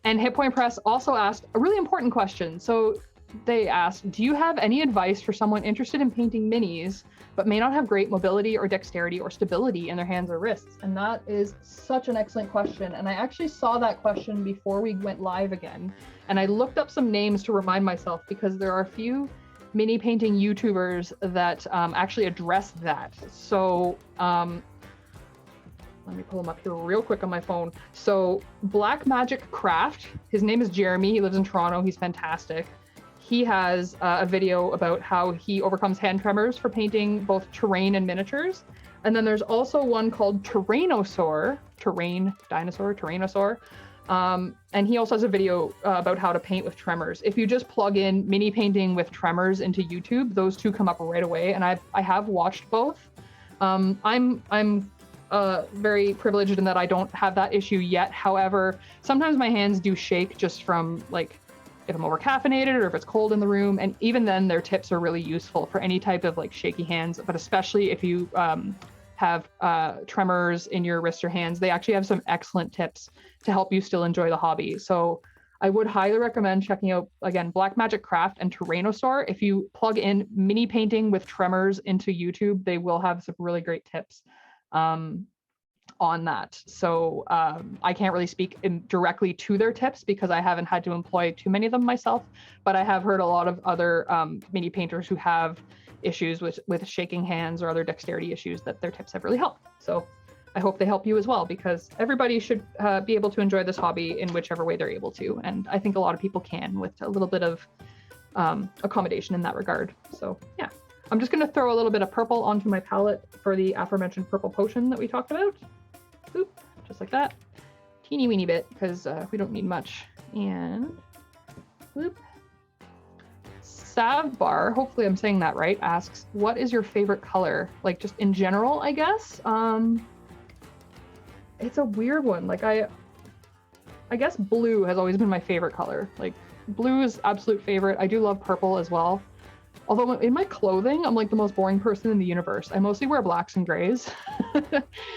And Hit Point Press also asked a really important question. So they asked, do you have any advice for someone interested in painting minis, but may not have great mobility or dexterity or stability in their hands or wrists? And that is such an excellent question. And I actually saw that question before we went live again. And I looked up some names to remind myself, because there are a few mini painting YouTubers that actually address that. So let me pull him up here real quick on my phone. So Black Magic Craft, his name is Jeremy. He lives in Toronto. He's fantastic. He has a video about how he overcomes hand tremors for painting both terrain and miniatures. And then there's also one called Terrain Dinosaur. And he also has a video about how to paint with tremors. If you just plug in mini painting with tremors into YouTube, those two come up right away. And I have watched both. I'm very privileged in that I don't have that issue yet. However, sometimes my hands do shake just from like if I'm over caffeinated or if it's cold in the room. And even then their tips are really useful for any type of like shaky hands, but especially if you have tremors in your wrist or hands, they actually have some excellent tips to help you still enjoy the hobby. So I would highly recommend checking out, again, Blackmagic Craft and Terrainosaur. If you plug in mini painting with tremors into YouTube, they will have some really great tips on that. So I can't really speak directly to their tips because I haven't had to employ too many of them myself, but I have heard a lot of other mini painters who have issues with shaking hands or other dexterity issues that their tips have really helped. So I hope they help you as well, because everybody should be able to enjoy this hobby in whichever way they're able to. And I think a lot of people can with a little bit of accommodation in that regard. So yeah, I'm just going to throw a little bit of purple onto my palette for the aforementioned purple potion that we talked about. Oop, just like that. Teeny weeny bit, because we don't need much. And whoop. Savbar, hopefully I'm saying that right, asks, what is your favorite color? Like just in general, I guess. It's a weird one. Like I guess blue has always been my favorite color. Like blue is absolute favorite. I do love purple as well. Although in my clothing, I'm like the most boring person in the universe. I mostly wear blacks and grays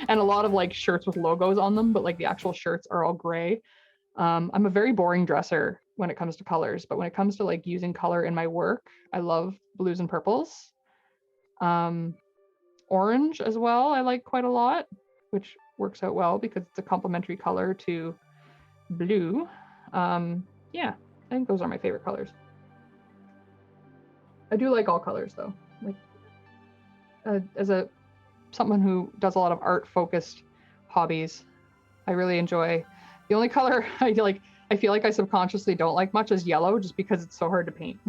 and a lot of like shirts with logos on them, but like the actual shirts are all gray. I'm a very boring dresser when it comes to colors, but when it comes to like using color in my work, I love blues and purples. Orange as well, I like quite a lot, which works out well because it's a complementary color to blue. Yeah, I think those are my favorite colors. I do like all colors though. Like as someone who does a lot of art focused hobbies, I really enjoy. The only color I feel like I subconsciously don't like much is yellow, just because it's so hard to paint.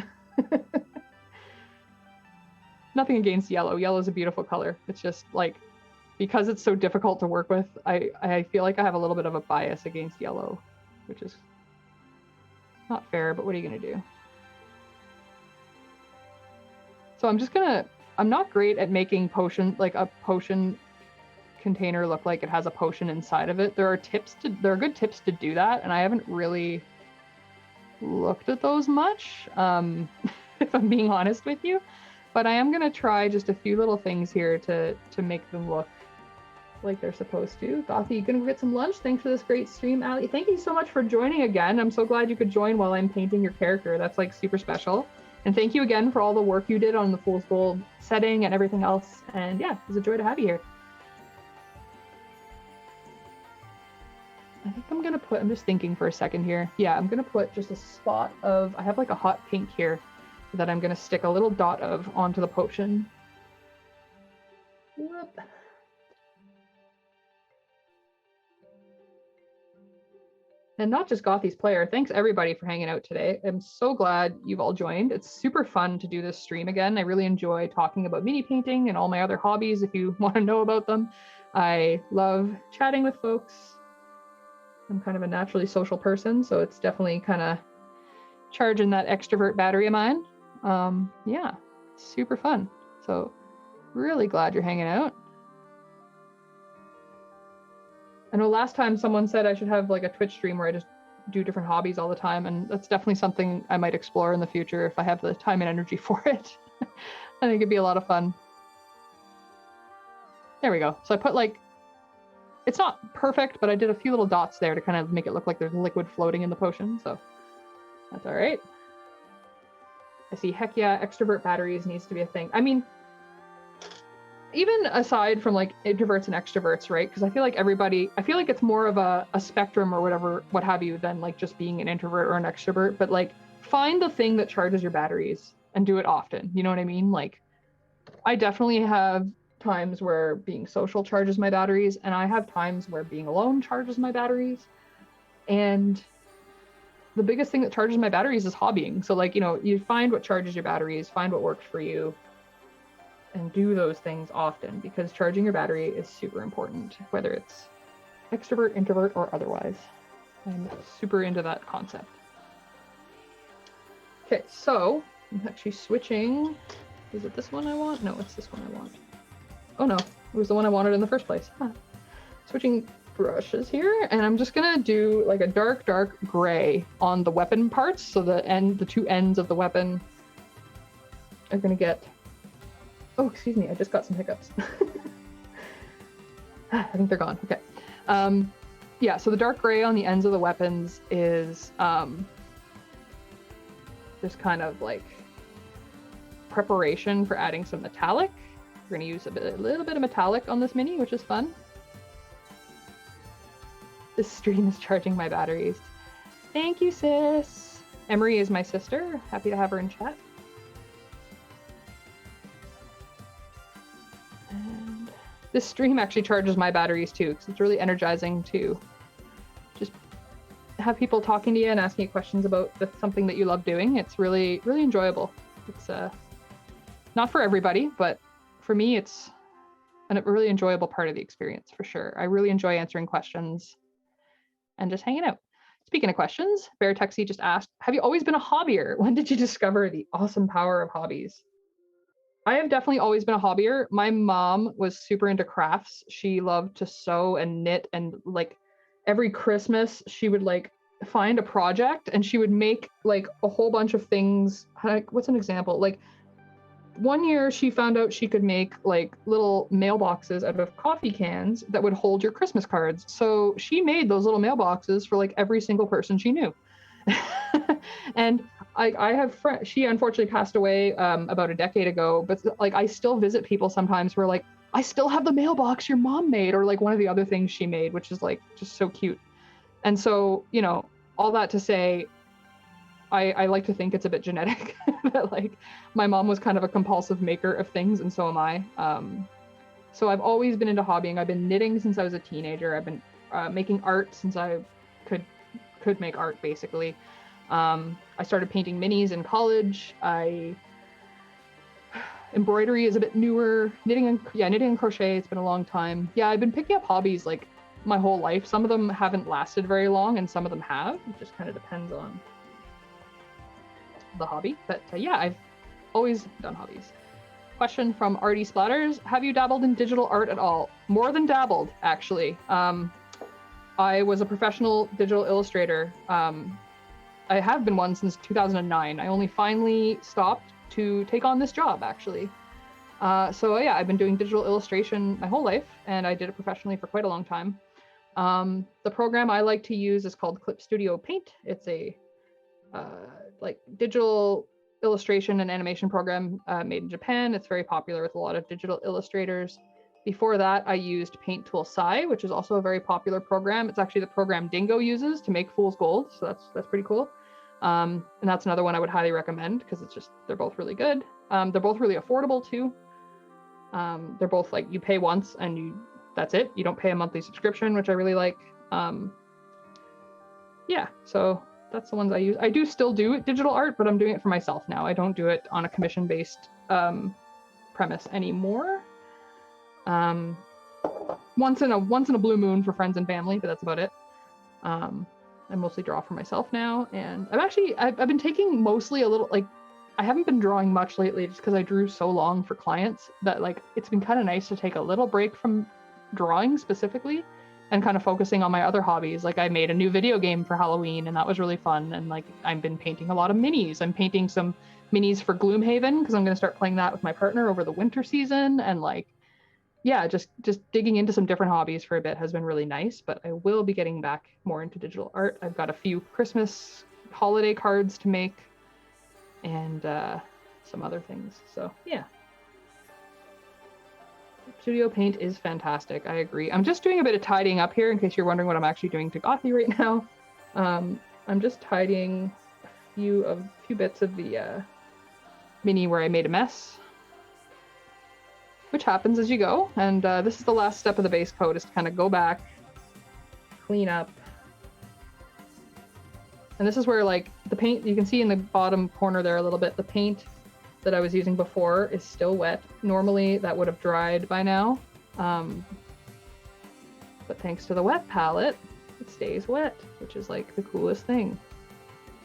Nothing against yellow. Yellow is a beautiful color. It's just like, because it's so difficult to work with, I feel like I have a little bit of a bias against yellow, which is not fair, but what are you gonna do? So I'm not great at making a potion container look like it has a potion inside of it. There are good tips to do that, and I haven't really looked at those much, if I'm being honest with you. But I am gonna try just a few little things here to make them look like they're supposed to. Gothi, you gonna go get some lunch? Thanks for this great stream, Allie. Thank you so much for joining again. I'm so glad you could join while I'm painting your character. That's like super special. And thank you again for all the work you did on the Fool's Gold setting and everything else. And yeah, it was a joy to have you here. I think I'm just thinking for a second here. Yeah, I'm gonna put just a spot of, I have like a hot pink here that I'm gonna stick a little dot of onto the potion. Whoop. And not just Gothi's player. Thanks everybody for hanging out today. I'm so glad you've all joined. It's super fun to do this stream again. I really enjoy talking about mini painting and all my other hobbies if you want to know about them. I love chatting with folks. I'm kind of a naturally social person, so it's definitely kind of charging that extrovert battery of mine. Yeah, super fun. So really glad you're hanging out. I know last time someone said I should have like a Twitch stream where I just do different hobbies all the time, and that's definitely something I might explore in the future if I have the time and energy for it. I think it'd be a lot of fun. There we go. So I put like, it's not perfect, but I did a few little dots there to kind of make it look like there's liquid floating in the potion, so that's all right. I see, heck yeah, extrovert batteries needs to be a thing. I mean, even aside from like introverts and extroverts, right? Because I feel like it's more of a spectrum or whatever, what have you, than like just being an introvert or an extrovert. But like, find the thing that charges your batteries and do it often. You know what I mean? Like, I definitely have times where being social charges my batteries, and I have times where being alone charges my batteries. And the biggest thing that charges my batteries is hobbying. So like, you know, you find what charges your batteries, find what works for you. and do those things often, because charging your battery is super important, whether it's extrovert, introvert, or otherwise. I'm super into that concept. Okay, so I'm actually switching. Is it this one I want? No, it's this one I want. Oh no, it was the one I wanted in the first place. Huh. Switching brushes here, and I'm just gonna do like a dark gray on the weapon parts, so the two ends of the weapon are gonna get. Oh, excuse me, I just got some hiccups. I think they're gone. Okay. Yeah, so the dark gray on the ends of the weapons is just kind of like preparation for adding some metallic. We're gonna use a little bit of metallic on this mini, which is fun. This stream is charging my batteries. Thank you, sis. Emery is my sister. Happy to have her in chat. And this stream actually charges my batteries too, because it's really energizing to just have people talking to you and asking you questions about something that you love doing. It's really, really enjoyable. It's not for everybody, but for me, it's a really enjoyable part of the experience for sure. I really enjoy answering questions and just hanging out. Speaking of questions, Bear Tuxie just asked, have you always been a hobbyer? When did you discover the awesome power of hobbies? I have definitely always been a hobbyer. My mom was super into crafts. She loved to sew and knit, and like every Christmas she would like find a project and she would make like a whole bunch of things. Like, what's an example? Like one year she found out she could make like little mailboxes out of coffee cans that would hold your Christmas cards. So she made those little mailboxes for like every single person she knew. And I have friends. She unfortunately passed away about a decade ago, but like I still visit people sometimes who are like, I still have the mailbox your mom made, or like one of the other things she made, which is like just so cute. And so, you know, all that to say, I like to think it's a bit genetic that like my mom was kind of a compulsive maker of things, and so am I. So I've always been into hobbying. I've been knitting since I was a teenager. I've been making art since I could make art, basically. I started painting minis in college. Embroidery is a bit newer. Knitting and crochet, it's been a long time. Yeah, I've been picking up hobbies like my whole life. Some of them haven't lasted very long and some of them have. It just kind of depends on the hobby. But yeah, I've always done hobbies. Question from Artie Splatters. Have you dabbled in digital art at all? More than dabbled, actually. I was a professional digital illustrator. I have been one since 2009. I only finally stopped to take on this job, actually. So yeah, I've been doing digital illustration my whole life, and I did it professionally for quite a long time. The program I like to use is called Clip Studio Paint. It's a like digital illustration and animation program made in Japan. It's very popular with a lot of digital illustrators. Before that, I used Paint Tool Sai, which is also a very popular program. It's actually the program Dingo uses to make Fool's Gold, so that's pretty cool. And that's another one I would highly recommend because it's just, they're both really good. They're both really affordable too. They're both like you pay once and that's it. You don't pay a monthly subscription, which I really like. Yeah, so that's the ones I use. I do still do digital art, but I'm doing it for myself now. I don't do it on a commission-based premise anymore. Once in a blue moon for friends and family, but that's about it. I mostly draw for myself now, and I've been taking mostly a little, like, I haven't been drawing much lately just because I drew so long for clients that like it's been kind of nice to take a little break from drawing specifically and kind of focusing on my other hobbies. Like I made a new video game for Halloween and that was really fun, and like I've been painting a lot of minis. I'm painting some minis for Gloomhaven because I'm going to start playing that with my partner over the winter season, and like yeah, just digging into some different hobbies for a bit has been really nice. But I will be getting back more into digital art. I've got a few Christmas holiday cards to make and some other things. So yeah, Studio Paint is fantastic. I agree. I'm just doing a bit of tidying up here in case you're wondering what I'm actually doing to Gothi right now. I'm just tidying a few bits of the mini where I made a mess, which happens as you go. And this is the last step of the base coat, is to kind of go back, clean up. And this is where like the paint, you can see in the bottom corner there a little bit, the paint that I was using before is still wet. Normally that would have dried by now. But thanks to the wet palette, it stays wet, which is like the coolest thing.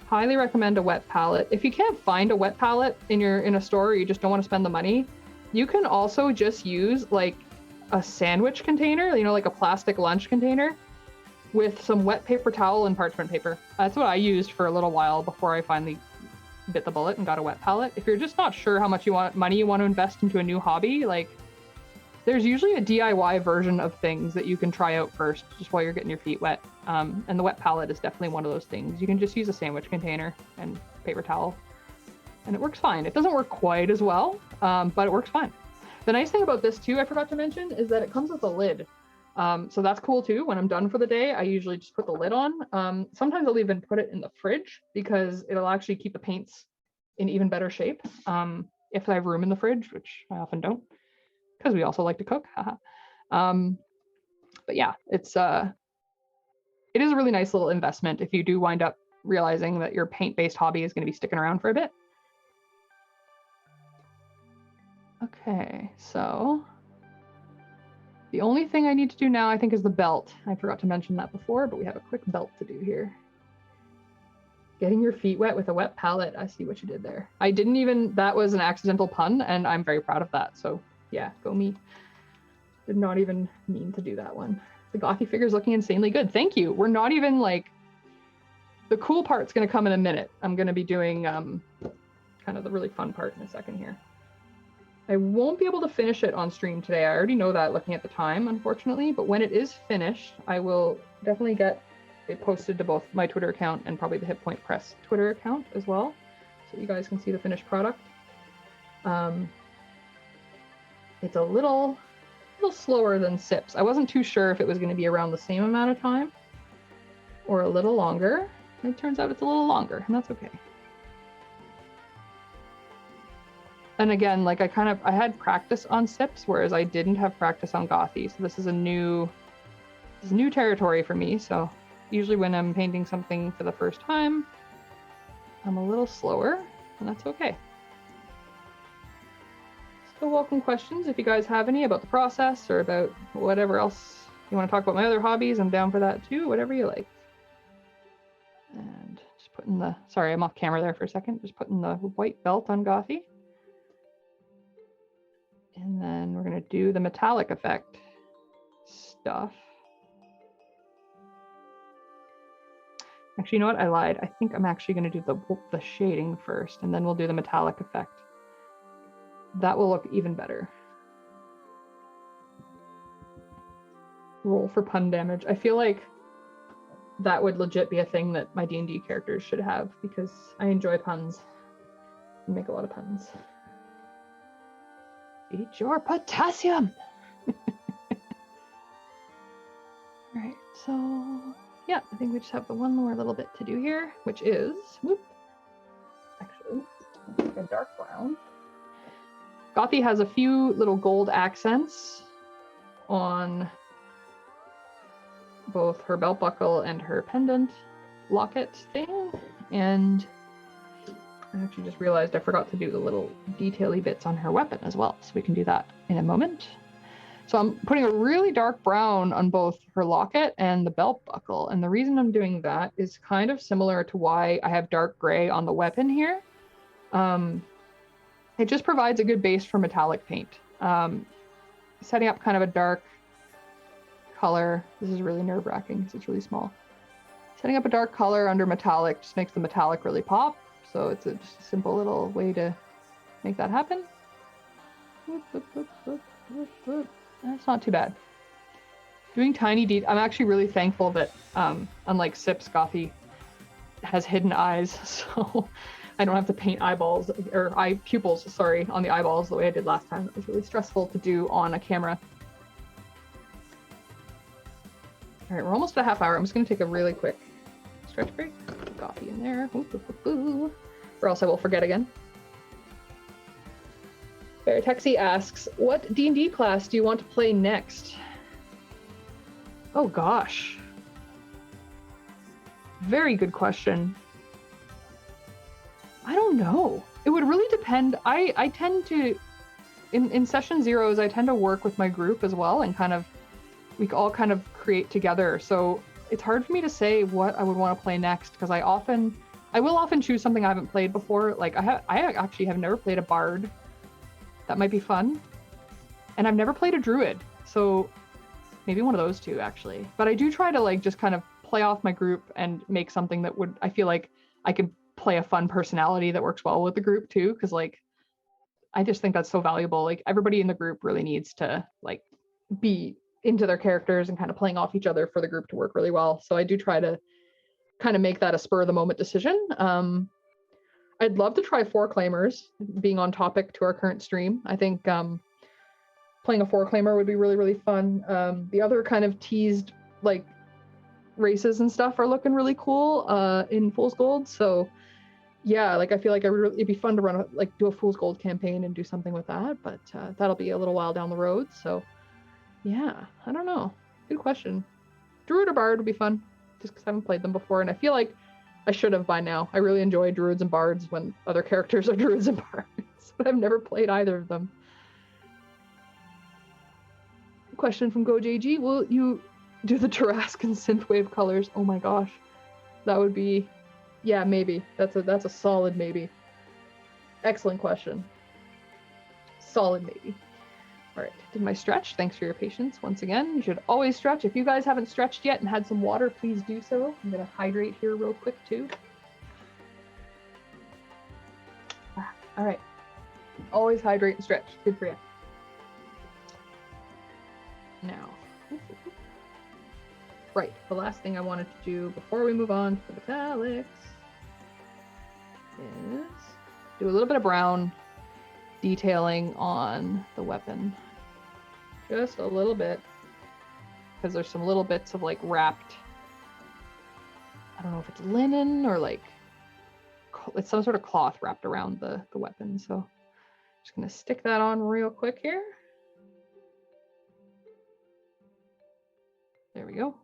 Highly recommend a wet palette. If you can't find a wet palette in a store, or you just don't want to spend the money, you can also just use like a sandwich container, you know, like a plastic lunch container with some wet paper towel and parchment paper. That's what I used for a little while before I finally bit the bullet and got a wet palette. If you're just not sure how much money you want to invest into a new hobby, like there's usually a DIY version of things that you can try out first, just while you're getting your feet wet. And the wet palette is definitely one of those things. You can just use a sandwich container and paper towel, and it works fine. It doesn't work quite as well, but it works fine. The nice thing about this too, I forgot to mention, is that it comes with a lid. So that's cool too. When I'm done for the day, I usually just put the lid on. Sometimes I'll even put it in the fridge because it'll actually keep the paints in even better shape. If I have room in the fridge, which I often don't, because we also like to cook. But yeah, it is a really nice little investment if you do wind up realizing that your paint-based hobby is going to be sticking around for a bit. Okay, so the only thing I need to do now, I think, is the belt. I forgot to mention that before, but we have a quick belt to do here. Getting your feet wet with a wet palette. I see what you did there. That was an accidental pun, and I'm very proud of that. So yeah, go me. Did not even mean to do that one. The Gothi figure's looking insanely good. Thank you. We're not even like, the cool part's gonna come in a minute. I'm gonna be doing kind of the really fun part in a second here. I won't be able to finish it on stream today. I already know that looking at the time, unfortunately, but when it is finished, I will definitely get it posted to both my Twitter account and probably the Hit Point Press Twitter account as well, so you guys can see the finished product. It's a little slower than Sips. I wasn't too sure if it was going to be around the same amount of time or a little longer. It turns out it's a little longer, and that's okay. And again, like I had practice on Sips, whereas I didn't have practice on Gothi. So this is new territory for me. So usually when I'm painting something for the first time, I'm a little slower, and that's okay. Still welcome questions if you guys have any about the process or about whatever else you want to talk about. My other hobbies, I'm down for that too, whatever you like. And just putting sorry, I'm off camera there for a second. Just putting the white belt on Gothi. And then we're going to do the metallic effect stuff. Actually, you know what? I lied. I think I'm actually going to do the shading first, and then we'll do the metallic effect. That will look even better. Roll for pun damage. I feel like that would legit be a thing that my D&D characters should have, because I enjoy puns. I make a lot of puns. Eat your potassium! Alright, so yeah, I think we just have the one more little bit to do here, which is, actually, a dark brown. Gothi has a few little gold accents on both her belt buckle and her pendant locket thing, and I actually just realized I forgot to do the little detail-y bits on her weapon as well, so we can do that in a moment. So I'm putting a really dark brown on both her locket and the belt buckle, and the reason I'm doing that is kind of similar to why I have dark gray on the weapon here. It just provides a good base for metallic paint. Setting up kind of a dark color, this is really nerve-wracking because it's really small. Setting up a dark color under metallic just makes the metallic really pop. So it's just a simple little way to make that happen. That's not too bad. Doing tiny details. I'm actually really thankful that, unlike Sips, Gothi has hidden eyes, so I don't have to paint eyeballs or eye pupils, sorry, on the eyeballs the way I did last time. It was really stressful to do on a camera. All right, we're almost at a half hour. I'm just going to take a really quick stretch break. Gothi in there. Or else I will forget again. Veritexi asks, what D&D class do you want to play next? Oh gosh. Very good question. I don't know. It would really depend. I tend to, in session zeros, I tend to work with my group as well, and kind of, we all kind of create together. So it's hard for me to say what I would want to play next, because I will often choose something I haven't played before. Like I actually have never played a bard. That might be fun. And I've never played a druid, so maybe one of those two actually. But I do try to like just kind of play off my group and make something that would, I feel like I could play a fun personality that works well with the group too, because like I just think that's so valuable. Like everybody in the group really needs to like be into their characters and kind of playing off each other for the group to work really well. So I do try to kind of make that a spur of the moment decision. I'd love to try 4-claimers, being on topic to our current stream. I think playing a 4-claimer would be really, really fun. The other kind of teased like races and stuff are looking really cool in Fool's Gold. So yeah, like I feel like it'd be fun to run do a Fool's Gold campaign and do something with that, but that'll be a little while down the road. So yeah, I don't know. Good question. Druid or Bard would be fun, just because I haven't played them before, and I feel like I should have by now. I really enjoy Druids and Bards when other characters are Druids and Bards, but I've never played either of them. Question from GoJG, will you do the Tarrascan synthwave colors? Oh my gosh, that would be, yeah, maybe. That's a solid maybe. Excellent question. Solid maybe. All right, did my stretch. Thanks for your patience once again. You should always stretch. If you guys haven't stretched yet and had some water, please do so. I'm gonna hydrate here real quick too. All right, always hydrate and stretch. Good for you. Now, right, the last thing I wanted to do before we move on to the metallics is do a little bit of brown detailing on the weapon. Just a little bit, because there's some little bits of like wrapped, I don't know if it's linen or like it's some sort of cloth wrapped around the weapon. So just gonna stick that on real quick here. There we go.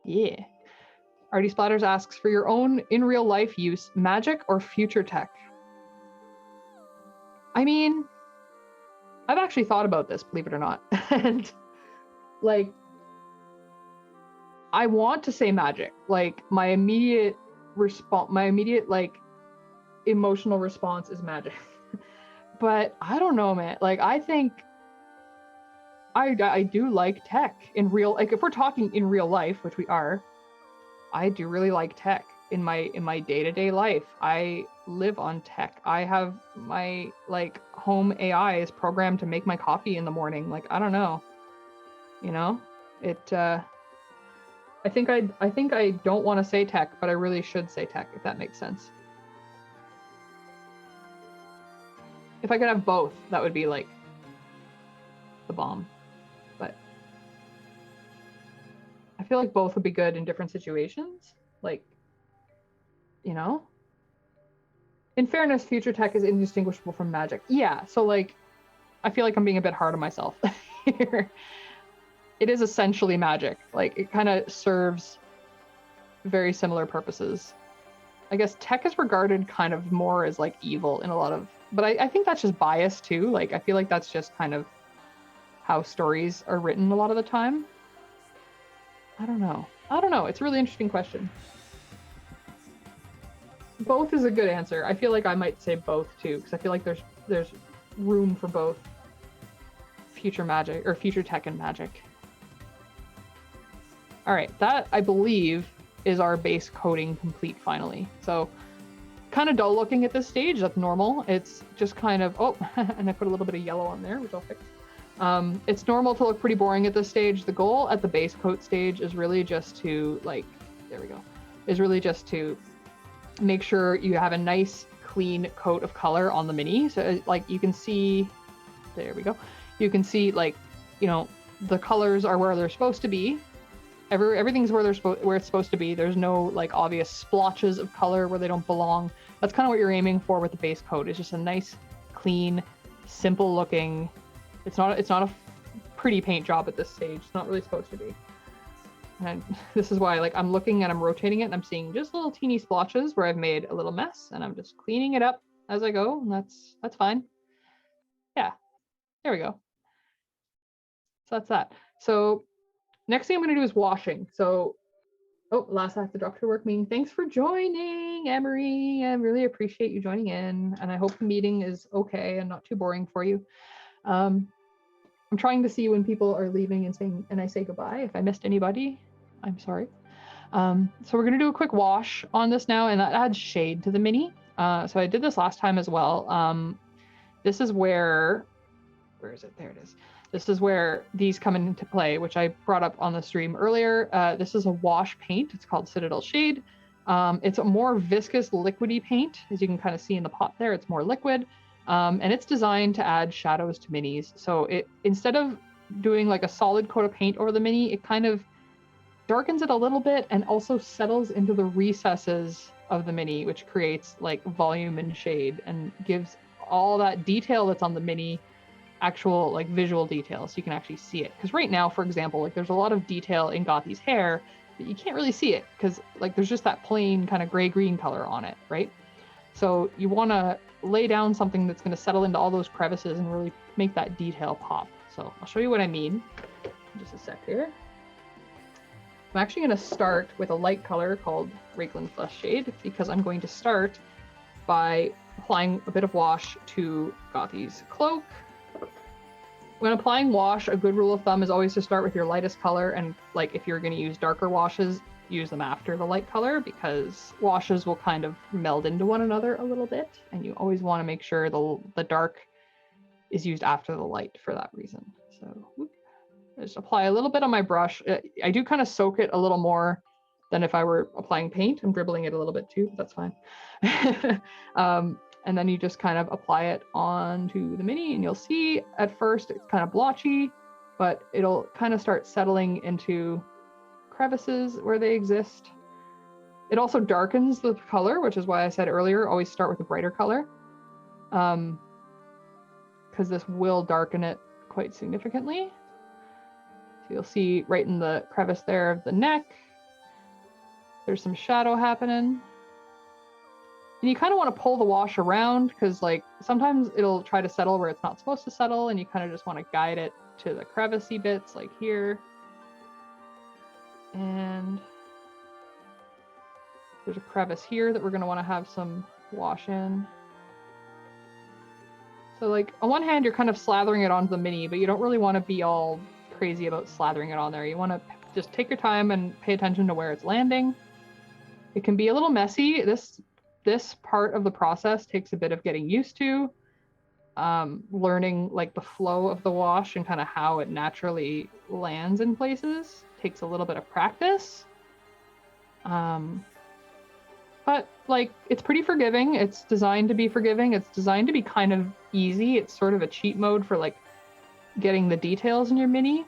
Yeah. Artie Splatters asks, for your own in real life use, magic or future tech? I mean, I've actually thought about this, believe it or not. And like, I want to say magic. Like my immediate like emotional response is magic. But I don't know, man. Like I think I do like tech in real, like if we're talking in real life, which we are, I do really like tech in my day-to-day life. I live on tech. I have my like home AI is programmed to make my coffee in the morning. Like I don't know, you know, it. I think I don't want to say tech, but I really should say tech, if that makes sense. If I could have both, that would be like the bomb. But I feel like both would be good in different situations. Like, you know, in fairness, future tech is indistinguishable from magic. Yeah, so like, I feel like I'm being a bit hard on myself here. It is essentially magic. Like, it kind of serves very similar purposes. I guess tech is regarded kind of more as like evil in a lot of, but I think that's just bias too. Like, I feel like that's just kind of how stories are written a lot of the time. I don't know. It's a really interesting question. Both is a good answer. I feel like I might say both too, because I feel like there's room for both future magic or future tech and magic. All right, that I believe is our base coating complete finally. So kind of dull looking at this stage, that's normal. It's just kind of, oh, and I put a little bit of yellow on there, which I'll fix. It's normal to look pretty boring at this stage. The goal at the base coat stage is really just to like, there we go, is really just to make sure you have a nice clean coat of color on the mini. So like you can see, there we go. You can see like, you know, the colors are where they're supposed to be. Everything's where it's supposed to be. There's no like obvious splotches of color where they don't belong. That's kind of what you're aiming for with the base coat. It's just a nice, clean, simple looking. It's not a pretty paint job at this stage. It's not really supposed to be. And this is why, like, I'm looking and I'm rotating it and I'm seeing just little teeny splotches where I've made a little mess, and I'm just cleaning it up as I go, and that's fine. Yeah, there we go. So that's that. So next thing I'm going to do is washing. So, oh, last I have to drop to work meeting. Thanks for joining, Emery. I really appreciate you joining in, and I hope the meeting is okay and not too boring for you. I'm trying to see when people are leaving and I say goodbye. If I missed anybody, I'm sorry. So we're going to do a quick wash on this now, and that adds shade to the mini. So I did this last time as well. This is where is it? There it is. This is where these come into play, which I brought up on the stream earlier. This is a wash paint. It's called Citadel Shade. It's a more viscous, liquidy paint, as you can kind of see in the pot there. It's more liquid, and it's designed to add shadows to minis. So it, instead of doing like a solid coat of paint over the mini, it kind of darkens it a little bit and also settles into the recesses of the mini, which creates like volume and shade and gives all that detail that's on the mini actual like visual detail, so you can actually see it. Because right now, for example, like there's a lot of detail in Gothi's hair, but you can't really see it because like there's just that plain kind of gray-green color on it, right? So you want to lay down something that's going to settle into all those crevices and really make that detail pop. So I'll show you what I mean in just a sec here. I'm actually going to start with a light color called Rakeland Flesh Shade, because I'm going to start by applying a bit of wash to Gothi's cloak. When applying wash, a good rule of thumb is always to start with your lightest color, and like if you're going to use darker washes, use them after the light color, because washes will kind of meld into one another a little bit, and you always want to make sure the dark is used after the light for that reason. So whoop, just apply a little bit on my brush. I do kind of soak it a little more than if I were applying paint. I'm dribbling it a little bit too, but that's fine. And then you just kind of apply it onto the mini, and you'll see at first it's kind of blotchy, but it'll kind of start settling into crevices where they exist. It also darkens the color, which is why I said earlier, always start with a brighter color, because this will darken it quite significantly. So you'll see right in the crevice there of the neck, there's some shadow happening. And you kind of want to pull the wash around, because like sometimes it'll try to settle where it's not supposed to settle, and you kind of just want to guide it to the crevicey bits like here. And there's a crevice here that we're going to want to have some wash in. So like on one hand, you're kind of slathering it onto the mini, but you don't really want to be all crazy about slathering it on there. You want to just take your time and pay attention to where it's landing. It can be a little messy. This part of the process takes a bit of getting used to, learning like the flow of the wash and kind of how it naturally lands in places. Takes a little bit of practice. But like it's pretty forgiving. It's designed to be forgiving. It's designed to be kind of easy. It's sort of a cheat mode for like getting the details in your mini,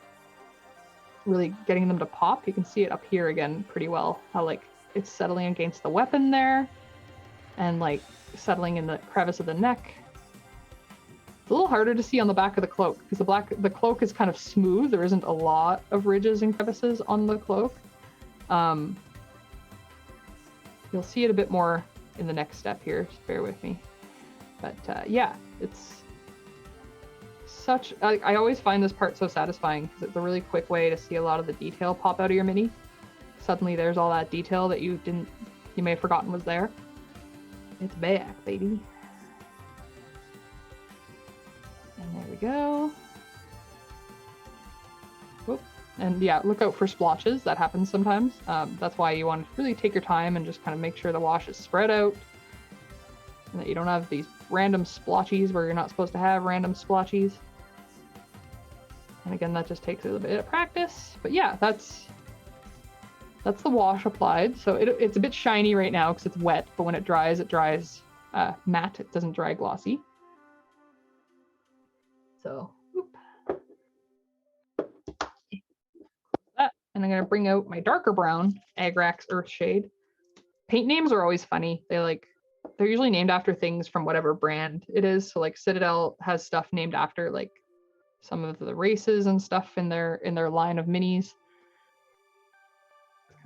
really getting them to pop. You can see it up here again pretty well, how like it's settling against the weapon there, and like settling in the crevice of the neck. It's a little harder to see on the back of the cloak, because the cloak is kind of smooth. There isn't a lot of ridges and crevices on the cloak. You'll see it a bit more in the next step here, just bear with me. But yeah, it's such, I always find this part so satisfying, because it's a really quick way to see a lot of the detail pop out of your mini. Suddenly there's all that detail that you may have forgotten was there. It's back, baby. And there we go. Whoop. And yeah, look out for splotches. That happens sometimes. That's why you want to really take your time and just kind of make sure the wash is spread out, and that you don't have these random splotchies where you're not supposed to have random splotchies. And again, that just takes a little bit of practice. But yeah, that's the wash applied. So it's a bit shiny right now because it's wet, but when it dries matte. It doesn't dry glossy. So, whoop. That. And I'm going to bring out my darker brown Agrax Earthshade. Paint names are always funny. They're usually named after things from whatever brand it is. So like Citadel has stuff named after like some of the races and stuff in their line of minis.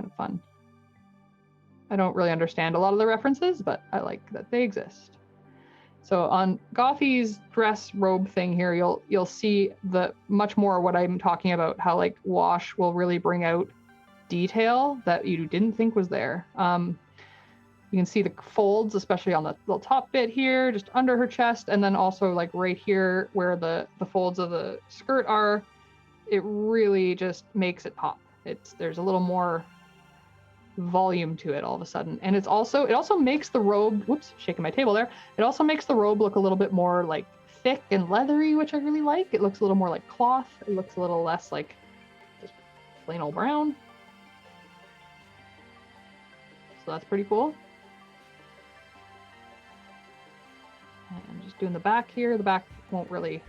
kind of fun. I don't really understand a lot of the references, but I like that they exist. So on Gothi's dress robe thing here, you'll see the much more what I'm talking about, how like wash will really bring out detail that you didn't think was there. You can see the folds, especially on the little top bit here, just under her chest, and then also like right here where the folds of the skirt are. It really just makes it pop. There's a little more volume to it all of a sudden, and it also makes the robe, whoops, shaking my table there, it also makes the robe look a little bit more like thick and leathery, which I really like. It looks a little more like cloth. It looks a little less like just plain old brown, so that's pretty cool. And I'm just doing the back here. The back won't really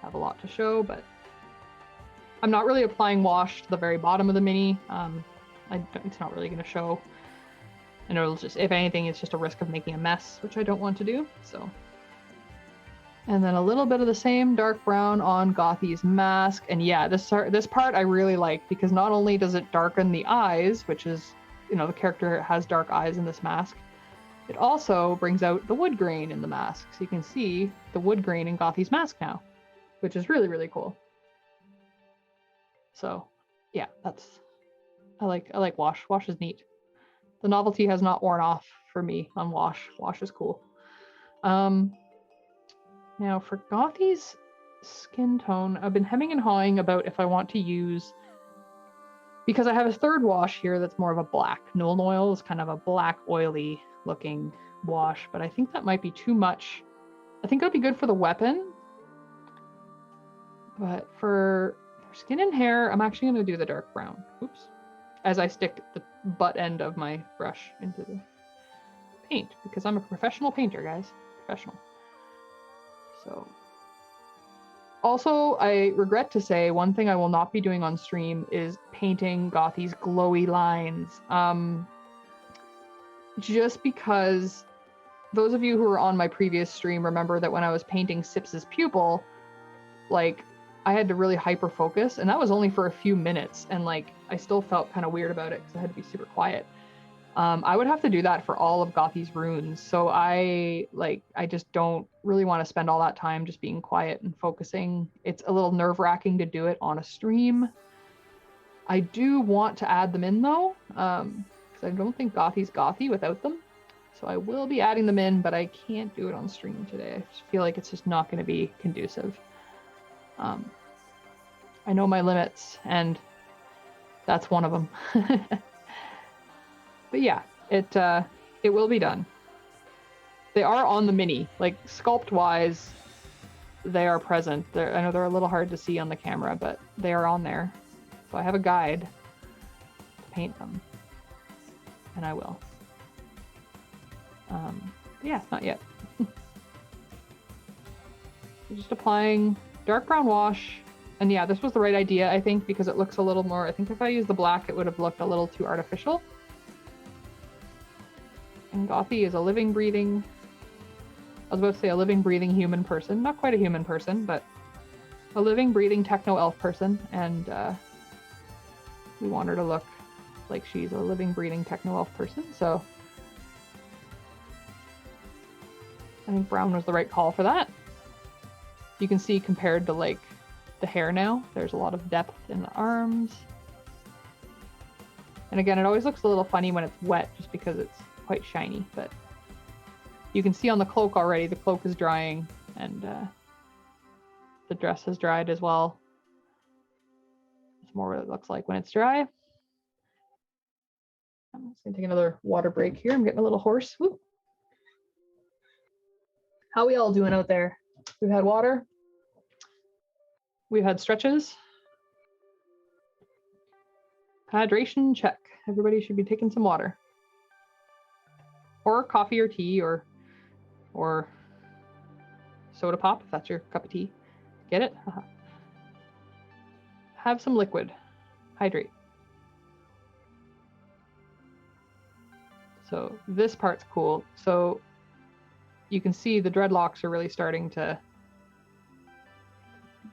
have a lot to show, but I'm not really applying wash to the very bottom of the mini. It's not really going to show, and it'll just, if anything, it's just a risk of making a mess, which I don't want to do. So, and then a little bit of the same dark brown on Gothi's mask, and yeah, this part I really like, because not only does it darken the eyes, which is, the character has dark eyes in this mask, it also brings out the wood grain in the mask, so you can see the wood grain in Gothi's mask now, which is really, really cool. So, yeah, I like wash. Wash is neat. The novelty has not worn off for me on wash. Wash is cool. Now for Gothi's skin tone, I've been hemming and hawing about if I want to use, because I have a third wash here that's more of a black. Nuln Oil is kind of a black, oily looking wash, but I think that might be too much. I think it would be good for the weapon, but for skin and hair, I'm actually going to do the dark brown. Oops. As I stick the butt end of my brush into the paint, because I'm a professional painter, guys. Professional. So, also, I regret to say, one thing I will not be doing on stream is painting Gothi's glowy lines. Just because those of you who were on my previous stream remember that when I was painting Sips's pupil, like, I had to really hyper focus, and that was only for a few minutes, and like I still felt kind of weird about it because I had to be super quiet. I would have to do that for all of Gothi's runes, so I just don't really want to spend all that time just being quiet and focusing. It's a little nerve-wracking to do it on a stream. I do want to add them in though, because I don't think Gothi's Gothy without them. So I will be adding them in, but I can't do it on stream today. I just feel like it's just not going to be conducive. I know my limits, and that's one of them. But yeah, it will be done. They are on the mini, like sculpt wise, they are present. I know they're a little hard to see on the camera, but they are on there. So I have a guide to paint them, and I will. Yeah, not yet. Just applying dark brown wash. And yeah, this was the right idea, I think, because it looks a little more, I think if I used the black, it would have looked a little too artificial. And Gothi is a living, breathing, I was about to say a living, breathing human person. Not quite a human person, but a living, breathing techno-elf person. And we want her to look like she's a living, breathing techno-elf person. So I think brown was the right call for that. You can see compared to like the hair now, there's a lot of depth in the arms. And again, it always looks a little funny when it's wet just because it's quite shiny, but you can see on the cloak already, the cloak is drying, and the dress has dried as well. It's more what it looks like when it's dry. I'm just gonna take another water break here. I'm getting a little hoarse. Woo. How we all doing out there? We've had water. We've had stretches. Hydration check. Everybody should be taking some water. Or coffee or tea or soda pop if that's your cup of tea. Get it? Have some liquid. Hydrate. So this part's cool. So you can see the dreadlocks are really starting to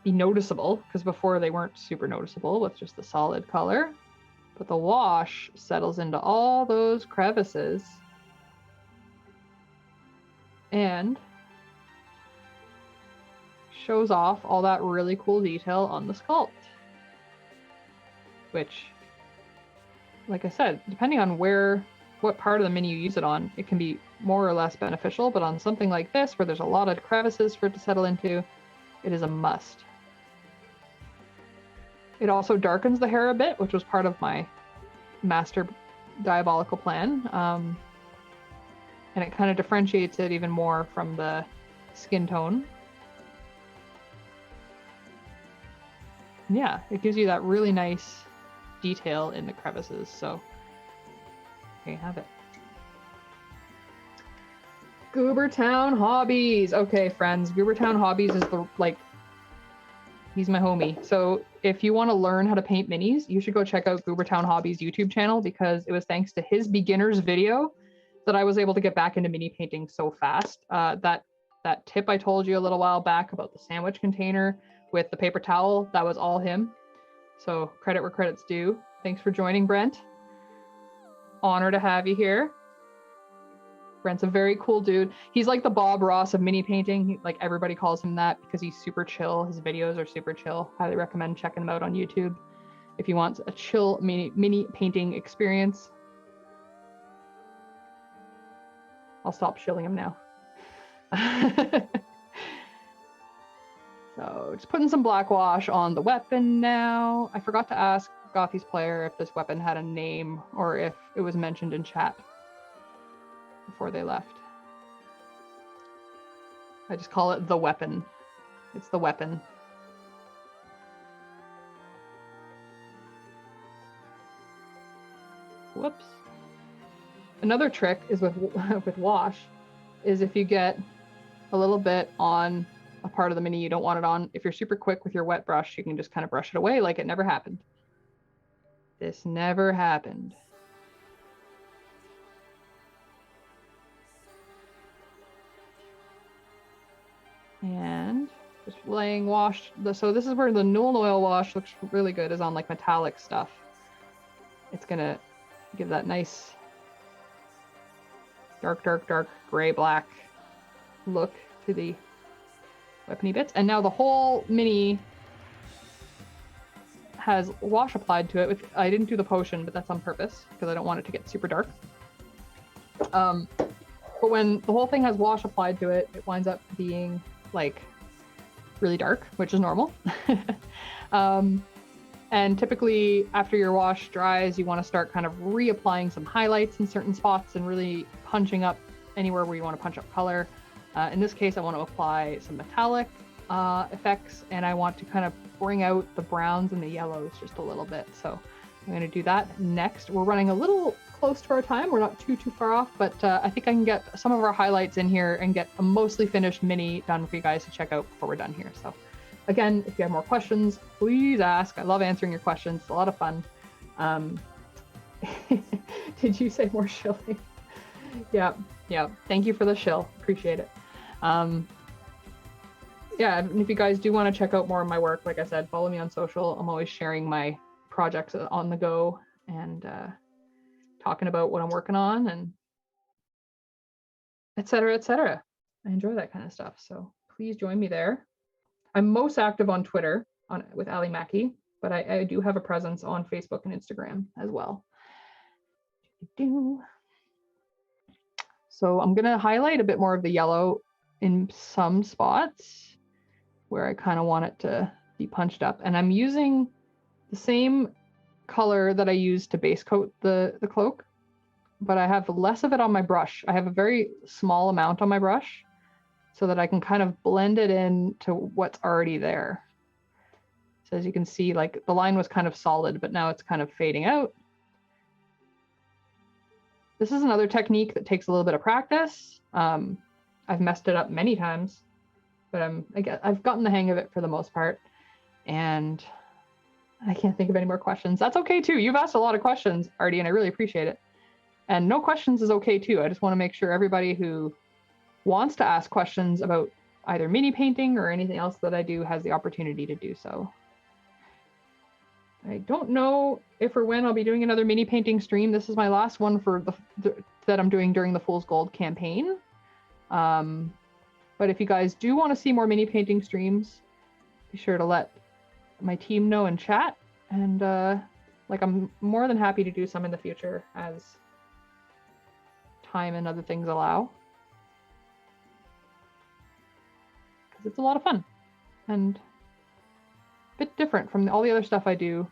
be noticeable, because before they weren't super noticeable with just the solid color. but the wash settles into all those crevices and shows off all that really cool detail on the sculpt. Which, like I said, depending on what part of the mini you use it on, it can be more or less beneficial, but on something like this, where there's a lot of crevices for it to settle into, it is a must. It also darkens the hair a bit, which was part of my master diabolical plan. And it kind of differentiates it even more from the skin tone. Yeah, it gives you that really nice detail in the crevices, so there you have it. Goobertown Hobbies. Okay, friends, Goobertown Hobbies is he's my homie. So if you want to learn how to paint minis, you should go check out Goobertown Hobbies YouTube channel, because it was thanks to his beginner's video that I was able to get back into mini painting so fast. That tip I told you a little while back about the sandwich container with the paper towel, that was all him. So credit where credit's due. Thanks for joining, Brent. Honor to have you here. Brent's a very cool dude. He's like the Bob Ross of mini painting. Like everybody calls him that because he's super chill. His videos are super chill. Highly recommend checking them out on YouTube if you want a chill mini painting experience. I'll stop shilling him now. So just putting some black wash on the weapon now. I forgot to ask Gothi's player if this weapon had a name or if it was mentioned in chat before they left. I just call it the weapon. It's the weapon. Whoops. Another trick is with wash is if you get a little bit on a part of the mini you don't want it on, if you're super quick with your wet brush, you can just kind of brush it away like it never happened. This never happened. And just laying wash. So this is where the Nuln Oil wash looks really good, is on like metallic stuff. It's gonna give that nice dark gray black look to the weapony bits. And now the whole mini has wash applied to it. I didn't do the potion, but that's on purpose because I don't want it to get super dark. But when the whole thing has wash applied to it, it winds up being like really dark, which is normal. And typically after your wash dries, you want to start kind of reapplying some highlights in certain spots and really punching up anywhere where you want to punch up color. In this case, I want to apply some metallic effects, and I want to kind of bring out the browns and the yellows just a little bit. So I'm going to do that next. We're running a little close to our time. We're not too far off, but I think I can get some of our highlights in here and get a mostly finished mini done for you guys to check out before we're done here. So again, if you have more questions, please ask. I love answering your questions. It's a lot of fun. Did you say more shilling? Yeah. Thank you for the shill. Appreciate it. Yeah, and if you guys do want to check out more of my work, like I said, follow me on social. I'm always sharing my projects on the go and talking about what I'm working on and et cetera, et cetera. I enjoy that kind of stuff. So please join me there. I'm most active on Twitter with Allie Mackey, but I do have a presence on Facebook and Instagram as well. So I'm going to highlight a bit more of the yellow in some spots where I kind of want it to be punched up. And I'm using the same color that I used to base coat the cloak, but I have less of it on my brush. I have a very small amount on my brush so that I can kind of blend it in to what's already there. So as you can see, like the line was kind of solid, but now it's kind of fading out. This is another technique that takes a little bit of practice. I've messed it up many times, but I've gotten the hang of it for the most part. And I can't think of any more questions. That's okay too. You've asked a lot of questions, Artie, and I really appreciate it. And no questions is okay too. I just want to make sure everybody who wants to ask questions about either mini painting or anything else that I do has the opportunity to do so. I don't know if or when I'll be doing another mini painting stream. This is my last one for that I'm doing during the Fool's Gold campaign. But if you guys do want to see more mini painting streams, be sure to let my team know in chat. And I'm more than happy to do some in the future as time and other things allow. Because it's a lot of fun and a bit different from all the other stuff I do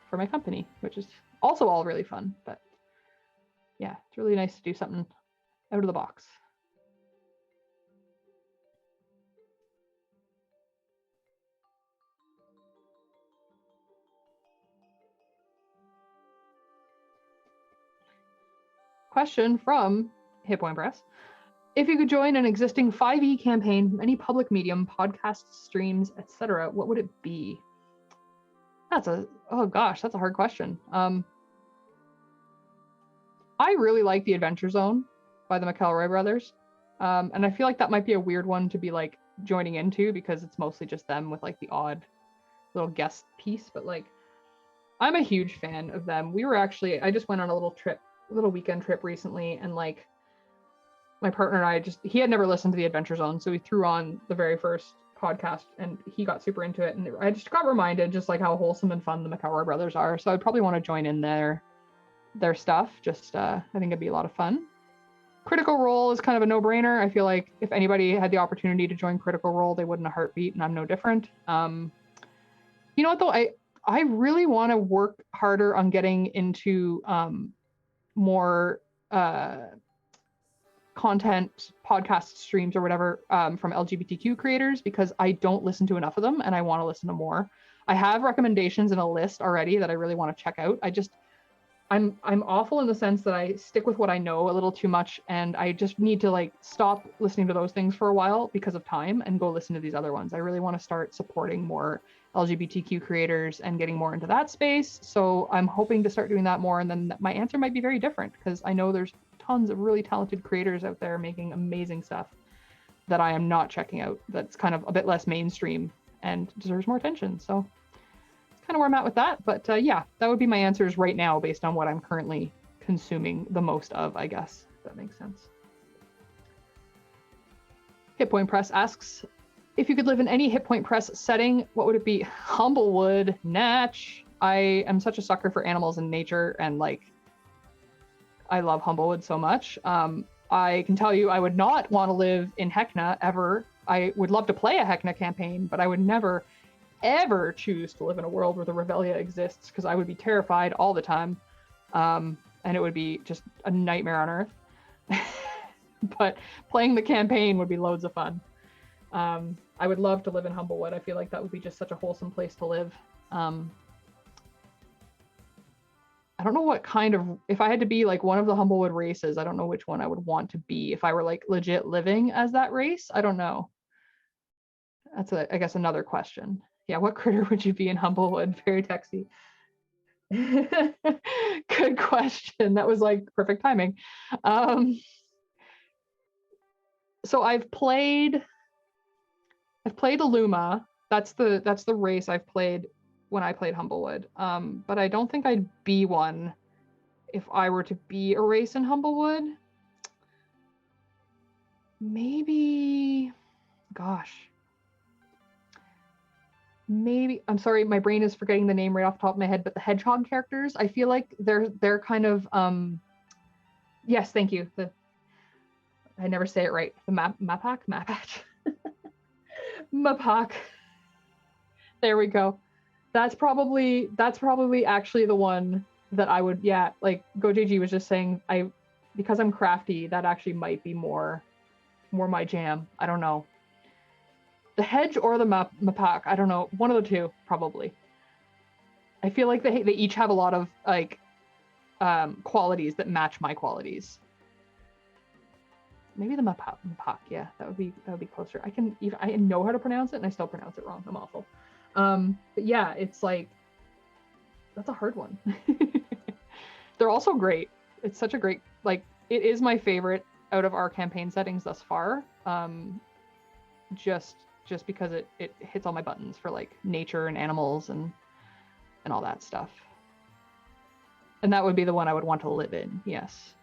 for my company, which is also all really fun. But yeah, it's really nice to do something out of the box. Question from Hit Point Press. If you could join an existing 5e campaign, any public medium, podcasts, streams, etc., what would it be? That's a hard question. I really like the Adventure Zone by the McElroy brothers. And I feel like that might be a weird one to be like joining into because it's mostly just them with like the odd little guest piece, but like I'm a huge fan of them. I just went on a little weekend trip recently, and like my partner and he had never listened to the Adventure Zone, so we threw on the very first podcast and he got super into it, and I just got reminded just like how wholesome and fun the McElroy brothers are. So I'd probably want to join in their stuff. Just I think it'd be a lot of fun. Critical Role is kind of a no-brainer. I feel like if anybody had the opportunity to join Critical Role, they would in a heartbeat, and I'm no different. You know what though? I really want to work harder on getting into more content, podcast streams or whatever from LGBTQ creators, because I don't listen to enough of them and I want to listen to more. I have recommendations in a list already that I really want to check out. I'm awful in the sense that I stick with what I know a little too much, and I just need to like stop listening to those things for a while because of time and go listen to these other ones. I really want to start supporting more LGBTQ creators and getting more into that space. So I'm hoping to start doing that more, and then my answer might be very different because I know there's tons of really talented creators out there making amazing stuff that I am not checking out, that's kind of a bit less mainstream and deserves more attention. So kind of where I'm at with that. But yeah, that would be my answers right now based on what I'm currently consuming the most of, I guess, if that makes sense. Hit Point Press asks, if you could live in any Hit Point Press setting, what would it be? Humblewood, Natch. I am such a sucker for animals and nature, and like, I love Humblewood so much. I can tell you I would not want to live in Heckna ever. I would love to play a Heckna campaign, but I would never ever choose to live in a world where the Revelia exists, because I would be terrified all the time, and it would be just a nightmare on Earth. But playing the campaign would be loads of fun. I would love to live in Humblewood. I feel like that would be just such a wholesome place to live. I don't know what kind of, if I had to be like one of the Humblewood races, I don't know which one I would want to be if I were like legit living as that race. I don't know. That's I guess another question. Yeah, what critter would you be in Humblewood? Very texty. Good question. That was like perfect timing. So I've played Illuma. That's the race I've played when I played Humblewood. But I don't think I'd be one if I were to be a race in Humblewood. Maybe, gosh. Maybe, I'm sorry, my brain is forgetting the name right off the top of my head, but the hedgehog characters, I feel like they're kind of yes, thank you. I never say it right. The Mapak? Mapak. There we go. That's probably actually the one that I would, yeah, like GoJG was just saying, because I'm crafty, that actually might be more my jam. I don't know. The hedge or the Mapak, I don't know. One of the two, probably. I feel like they each have a lot of like qualities that match my qualities. Maybe the Mapak, yeah, that would be closer. I know how to pronounce it and I still pronounce it wrong. I'm awful. But yeah, it's like, that's a hard one. They're also great. It's such a great, like, it is my favorite out of our campaign settings thus far. Just because it hits all my buttons for like nature and animals and and all that stuff. And that would be the one I would want to live in, yes.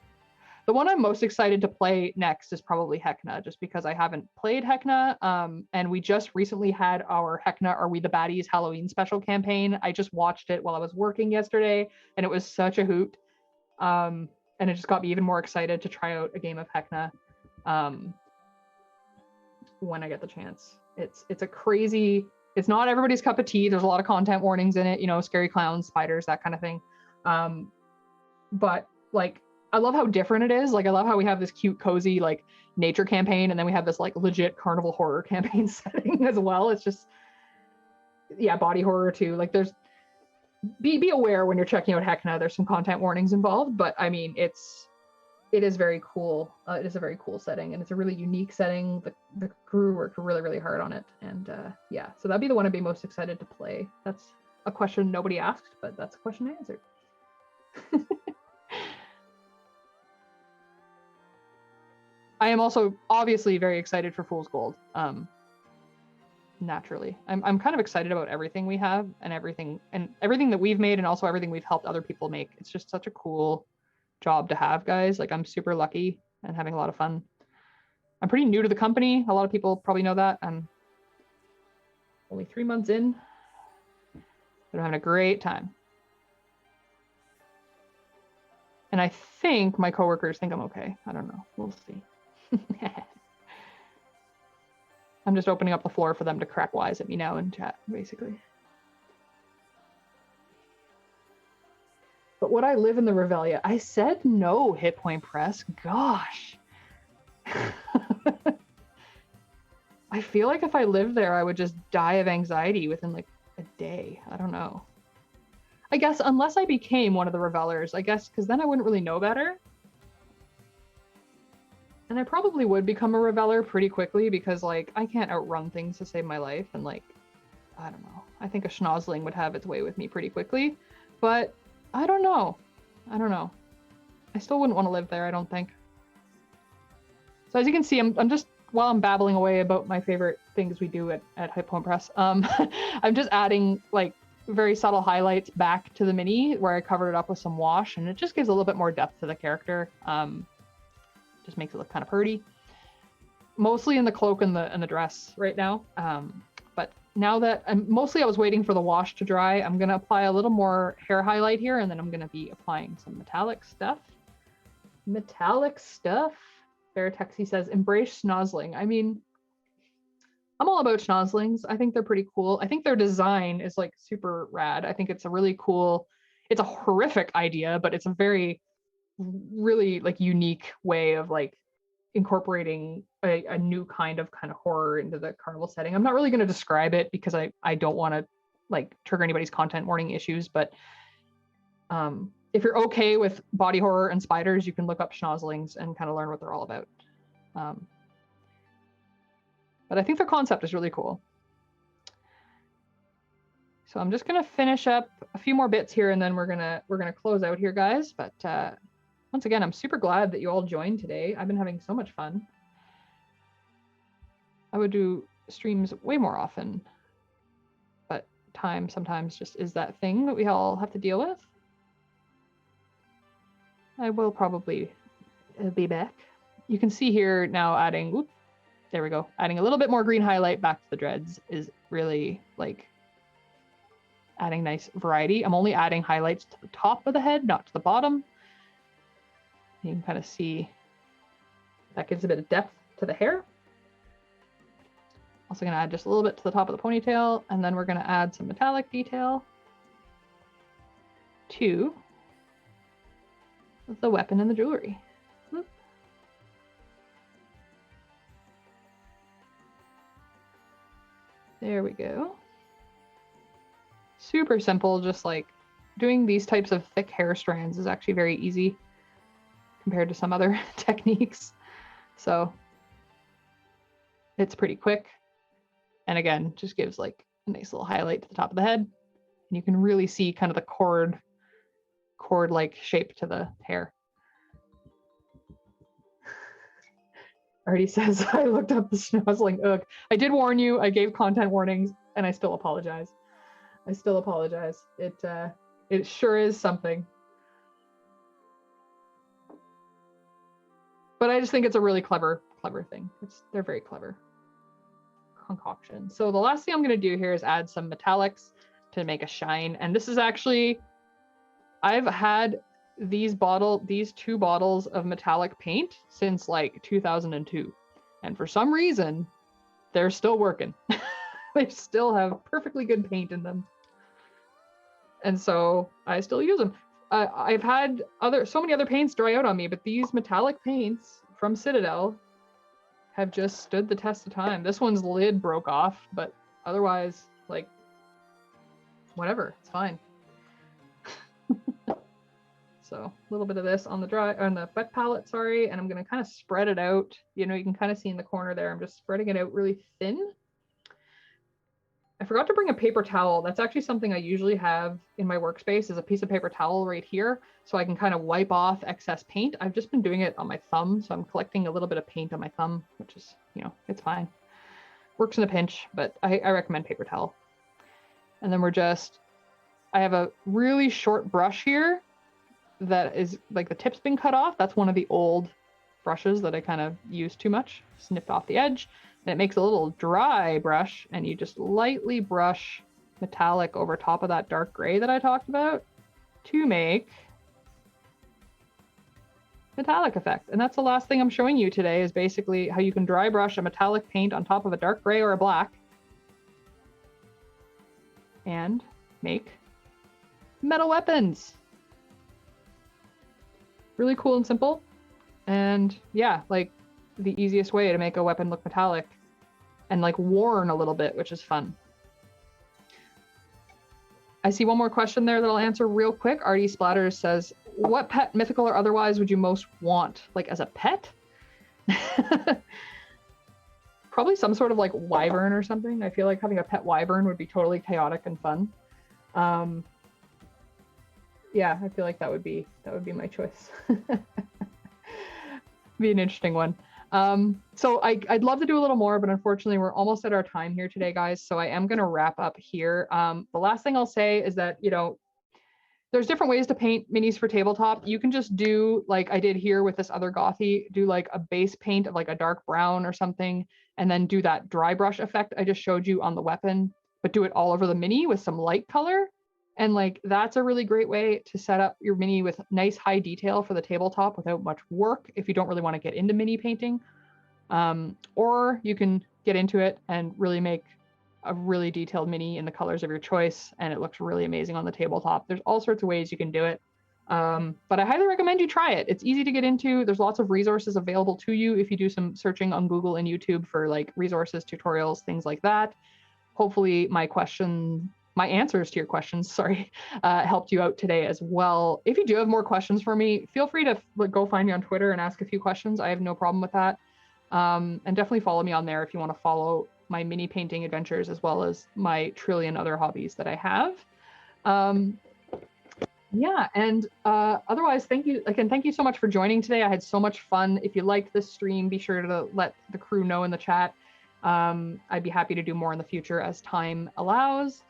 The one I'm most excited to play next is probably Hecna, just because I haven't played Hecna. And we just recently had our Hecna Are We the Baddies Halloween special campaign. I just watched it while I was working yesterday, and it was such a hoot. And it just got me even more excited to try out a game of Hecna when I get the chance. It's a crazy, it's not everybody's cup of tea. There's a lot of content warnings in it, you know, scary clowns, spiders, that kind of thing. But like, I love how different it is. Like, I love how we have this cute, cozy, like nature campaign, and then we have this like legit carnival horror campaign setting as well. It's just, yeah, body horror too. Like, there's, be aware when you're checking out Hecna, there's some content warnings involved, but I mean, it is very cool. It is a very cool setting, and it's a really unique setting. The crew worked really, really hard on it, and yeah, so that'd be the one I'd be most excited to play. That's a question nobody asked, but that's a question I answered. I am also obviously very excited for Fool's Gold. Naturally, I'm kind of excited about everything we have and everything that we've made, and also everything we've helped other people make. It's just such a cool job to have, guys. Like, I'm super lucky and having a lot of fun. I'm pretty new to the company. A lot of people probably know that. I'm only 3 months in, but I'm having a great time. And I think my coworkers think I'm okay. I don't know. We'll see. I'm just opening up the floor for them to crack wise at me now in chat, basically. But would I live in the Revelia? I said no, Hit Point Press. Gosh. I feel like if I lived there, I would just die of anxiety within like a day. I don't know. I guess unless I became one of the Revelers, I guess, because then I wouldn't really know better. And I probably would become a Reveler pretty quickly, because like I can't outrun things to save my life, and like, I don't know. I think a schnozzling would have its way with me pretty quickly, but I don't know. I still wouldn't want to live there, I don't think. So as you can see, I'm just, while I'm babbling away about my favorite things we do at Hit Point Press, I'm just adding like very subtle highlights back to the mini where I covered it up with some wash, and it just gives a little bit more depth to the character. Just makes it look kind of pretty. Mostly in the cloak and the dress right now. But now that I was waiting for the wash to dry, I'm gonna apply a little more hair highlight here, and then I'm gonna be applying some metallic stuff. Veritexi says, embrace schnozzling. I mean, I'm all about schnozzlings. I think they're pretty cool. I think their design is like super rad. I think it's a really cool, it's a horrific idea, but it's a very, really like unique way of like incorporating a new kind of horror into the carnival setting. I'm not really going to describe it because I don't want to like trigger anybody's content warning issues, but if you're okay with body horror and spiders, you can look up schnozzlings and kind of learn what they're all about. But I think their concept is really cool. So I'm just gonna finish up a few more bits here, and then we're gonna close out here, guys. But once again, I'm super glad that you all joined today. I've been having so much fun. I would do streams way more often, but time sometimes just is that thing that we all have to deal with. I will probably be back. You can see here now adding, whoop, there we go. Adding a little bit more green highlight back to the dreads is really like adding nice variety. I'm only adding highlights to the top of the head, not to the bottom. You can kind of see that gives a bit of depth to the hair. Also gonna add just a little bit to the top of the ponytail, and then we're gonna add some metallic detail to the weapon and the jewelry. Whoop. There we go. Super simple, just like doing these types of thick hair strands is actually very easy compared to some other techniques. So it's pretty quick. And again, just gives like a nice little highlight to the top of the head. And you can really see kind of the cord-like shape to the hair. Artie says, I looked up the schnozzling. Ugh. I did warn you, I gave content warnings, and I still apologize. I still apologize. It sure is something. But I just think it's a really clever thing. They're very clever concoction. So the last thing I'm going to do here is add some metallics to make a shine. And this is actually, I've had these two bottles of metallic paint since like 2002. And for some reason, they're still working. They still have perfectly good paint in them. And so I still use them. I've had so many other paints dry out on me, but these metallic paints from Citadel have just stood the test of time. This one's lid broke off, but otherwise, like, whatever, it's fine. So a little bit of this on the wet palette, sorry, and I'm gonna kind of spread it out. You know, you can kind of see in the corner there, I'm just spreading it out really thin. I forgot to bring a paper towel. That's actually something I usually have in my workspace, is a piece of paper towel right here, so I can kind of wipe off excess paint. I've just been doing it on my thumb, so I'm collecting a little bit of paint on my thumb, which is, you know, it's fine. Works in a pinch, but I recommend paper towel. And then I have a really short brush here that is like the tip's been cut off. That's one of the old brushes that I kind of used too much, snipped off the edge. And it makes a little dry brush, and you just lightly brush metallic over top of that dark gray that I talked about to make metallic effect. And that's the last thing I'm showing you today, is basically how you can dry brush a metallic paint on top of a dark gray or a black and make metal weapons. Really cool and simple. And yeah, like the easiest way to make a weapon look metallic and like worn a little bit, which is fun. I see one more question there that I'll answer real quick. Artie Splatters says, what pet, mythical or otherwise, would you most want? Like as a pet? Probably some sort of like wyvern or something. I feel like having a pet wyvern would be totally chaotic and fun. Yeah, I feel like that would be my choice. Be an interesting one. So I'd love to do a little more, but unfortunately we're almost at our time here today, guys. So I am going to wrap up here. The last thing I'll say is that, you know, there's different ways to paint minis for tabletop. You can just do like I did here with this other Gothi, do like a base paint of like a dark brown or something, and then do that dry brush effect I just showed you on the weapon, but do it all over the mini with some light color. And like, that's a really great way to set up your mini with nice high detail for the tabletop without much work if you don't really want to get into mini painting. Or you can get into it and really make a really detailed mini in the colors of your choice, and it looks really amazing on the tabletop. There's all sorts of ways you can do it. But I highly recommend you try it. It's easy to get into. There's lots of resources available to you if you do some searching on Google and YouTube for like resources, tutorials, things like that. Hopefully my answers to your questions, helped you out today as well. If you do have more questions for me, feel free to go find me on Twitter and ask a few questions. I have no problem with that. And definitely follow me on there if you want to follow my mini painting adventures as well as my trillion other hobbies that I have. Yeah, and otherwise, thank you so much for joining today. I had so much fun. If you liked this stream, be sure to let the crew know in the chat. I'd be happy to do more in the future as time allows.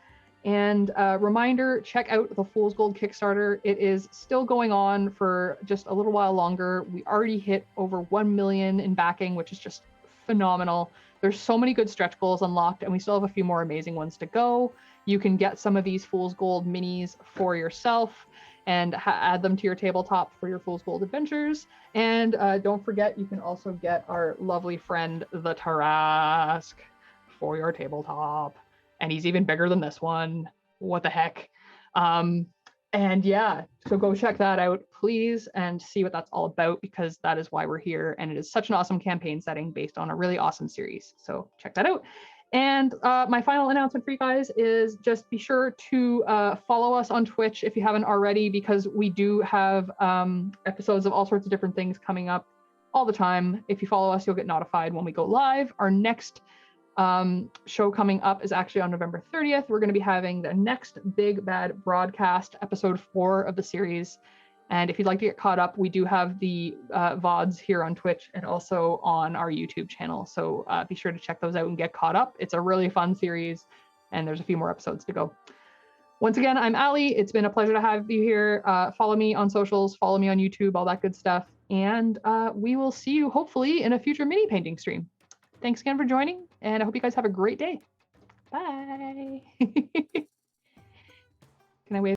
And reminder, check out the Fool's Gold Kickstarter. It is still going on for just a little while longer. We already hit over 1 million in backing, which is just phenomenal. There's so many good stretch goals unlocked, and we still have a few more amazing ones to go. You can get some of these Fool's Gold minis for yourself and add them to your tabletop for your Fool's Gold adventures. And don't forget, you can also get our lovely friend, the Tarask, for your tabletop. And he's even bigger than this one. What the heck? And yeah, so go check that out, please, and see what that's all about, because that is why we're here. And it is such an awesome campaign setting based on a really awesome series. So check that out. And my final announcement for you guys is just be sure to follow us on Twitch if you haven't already, because we do have episodes of all sorts of different things coming up all the time. If you follow us, you'll get notified when we go live. Our next show coming up is actually on November 30th. We're going to be having the next Big Bad Broadcast, episode 4 of the series. And if you'd like to get caught up, we do have the VODs here on Twitch and also on our YouTube channel. So be sure to check those out and get caught up. It's a really fun series, and there's a few more episodes to go. Once again, I'm Allie. It's been a pleasure to have you here. Follow me on socials, follow me on YouTube, all that good stuff. And we will see you hopefully in a future mini painting stream. Thanks again for joining, and I hope you guys have a great day. Bye. Can I wave?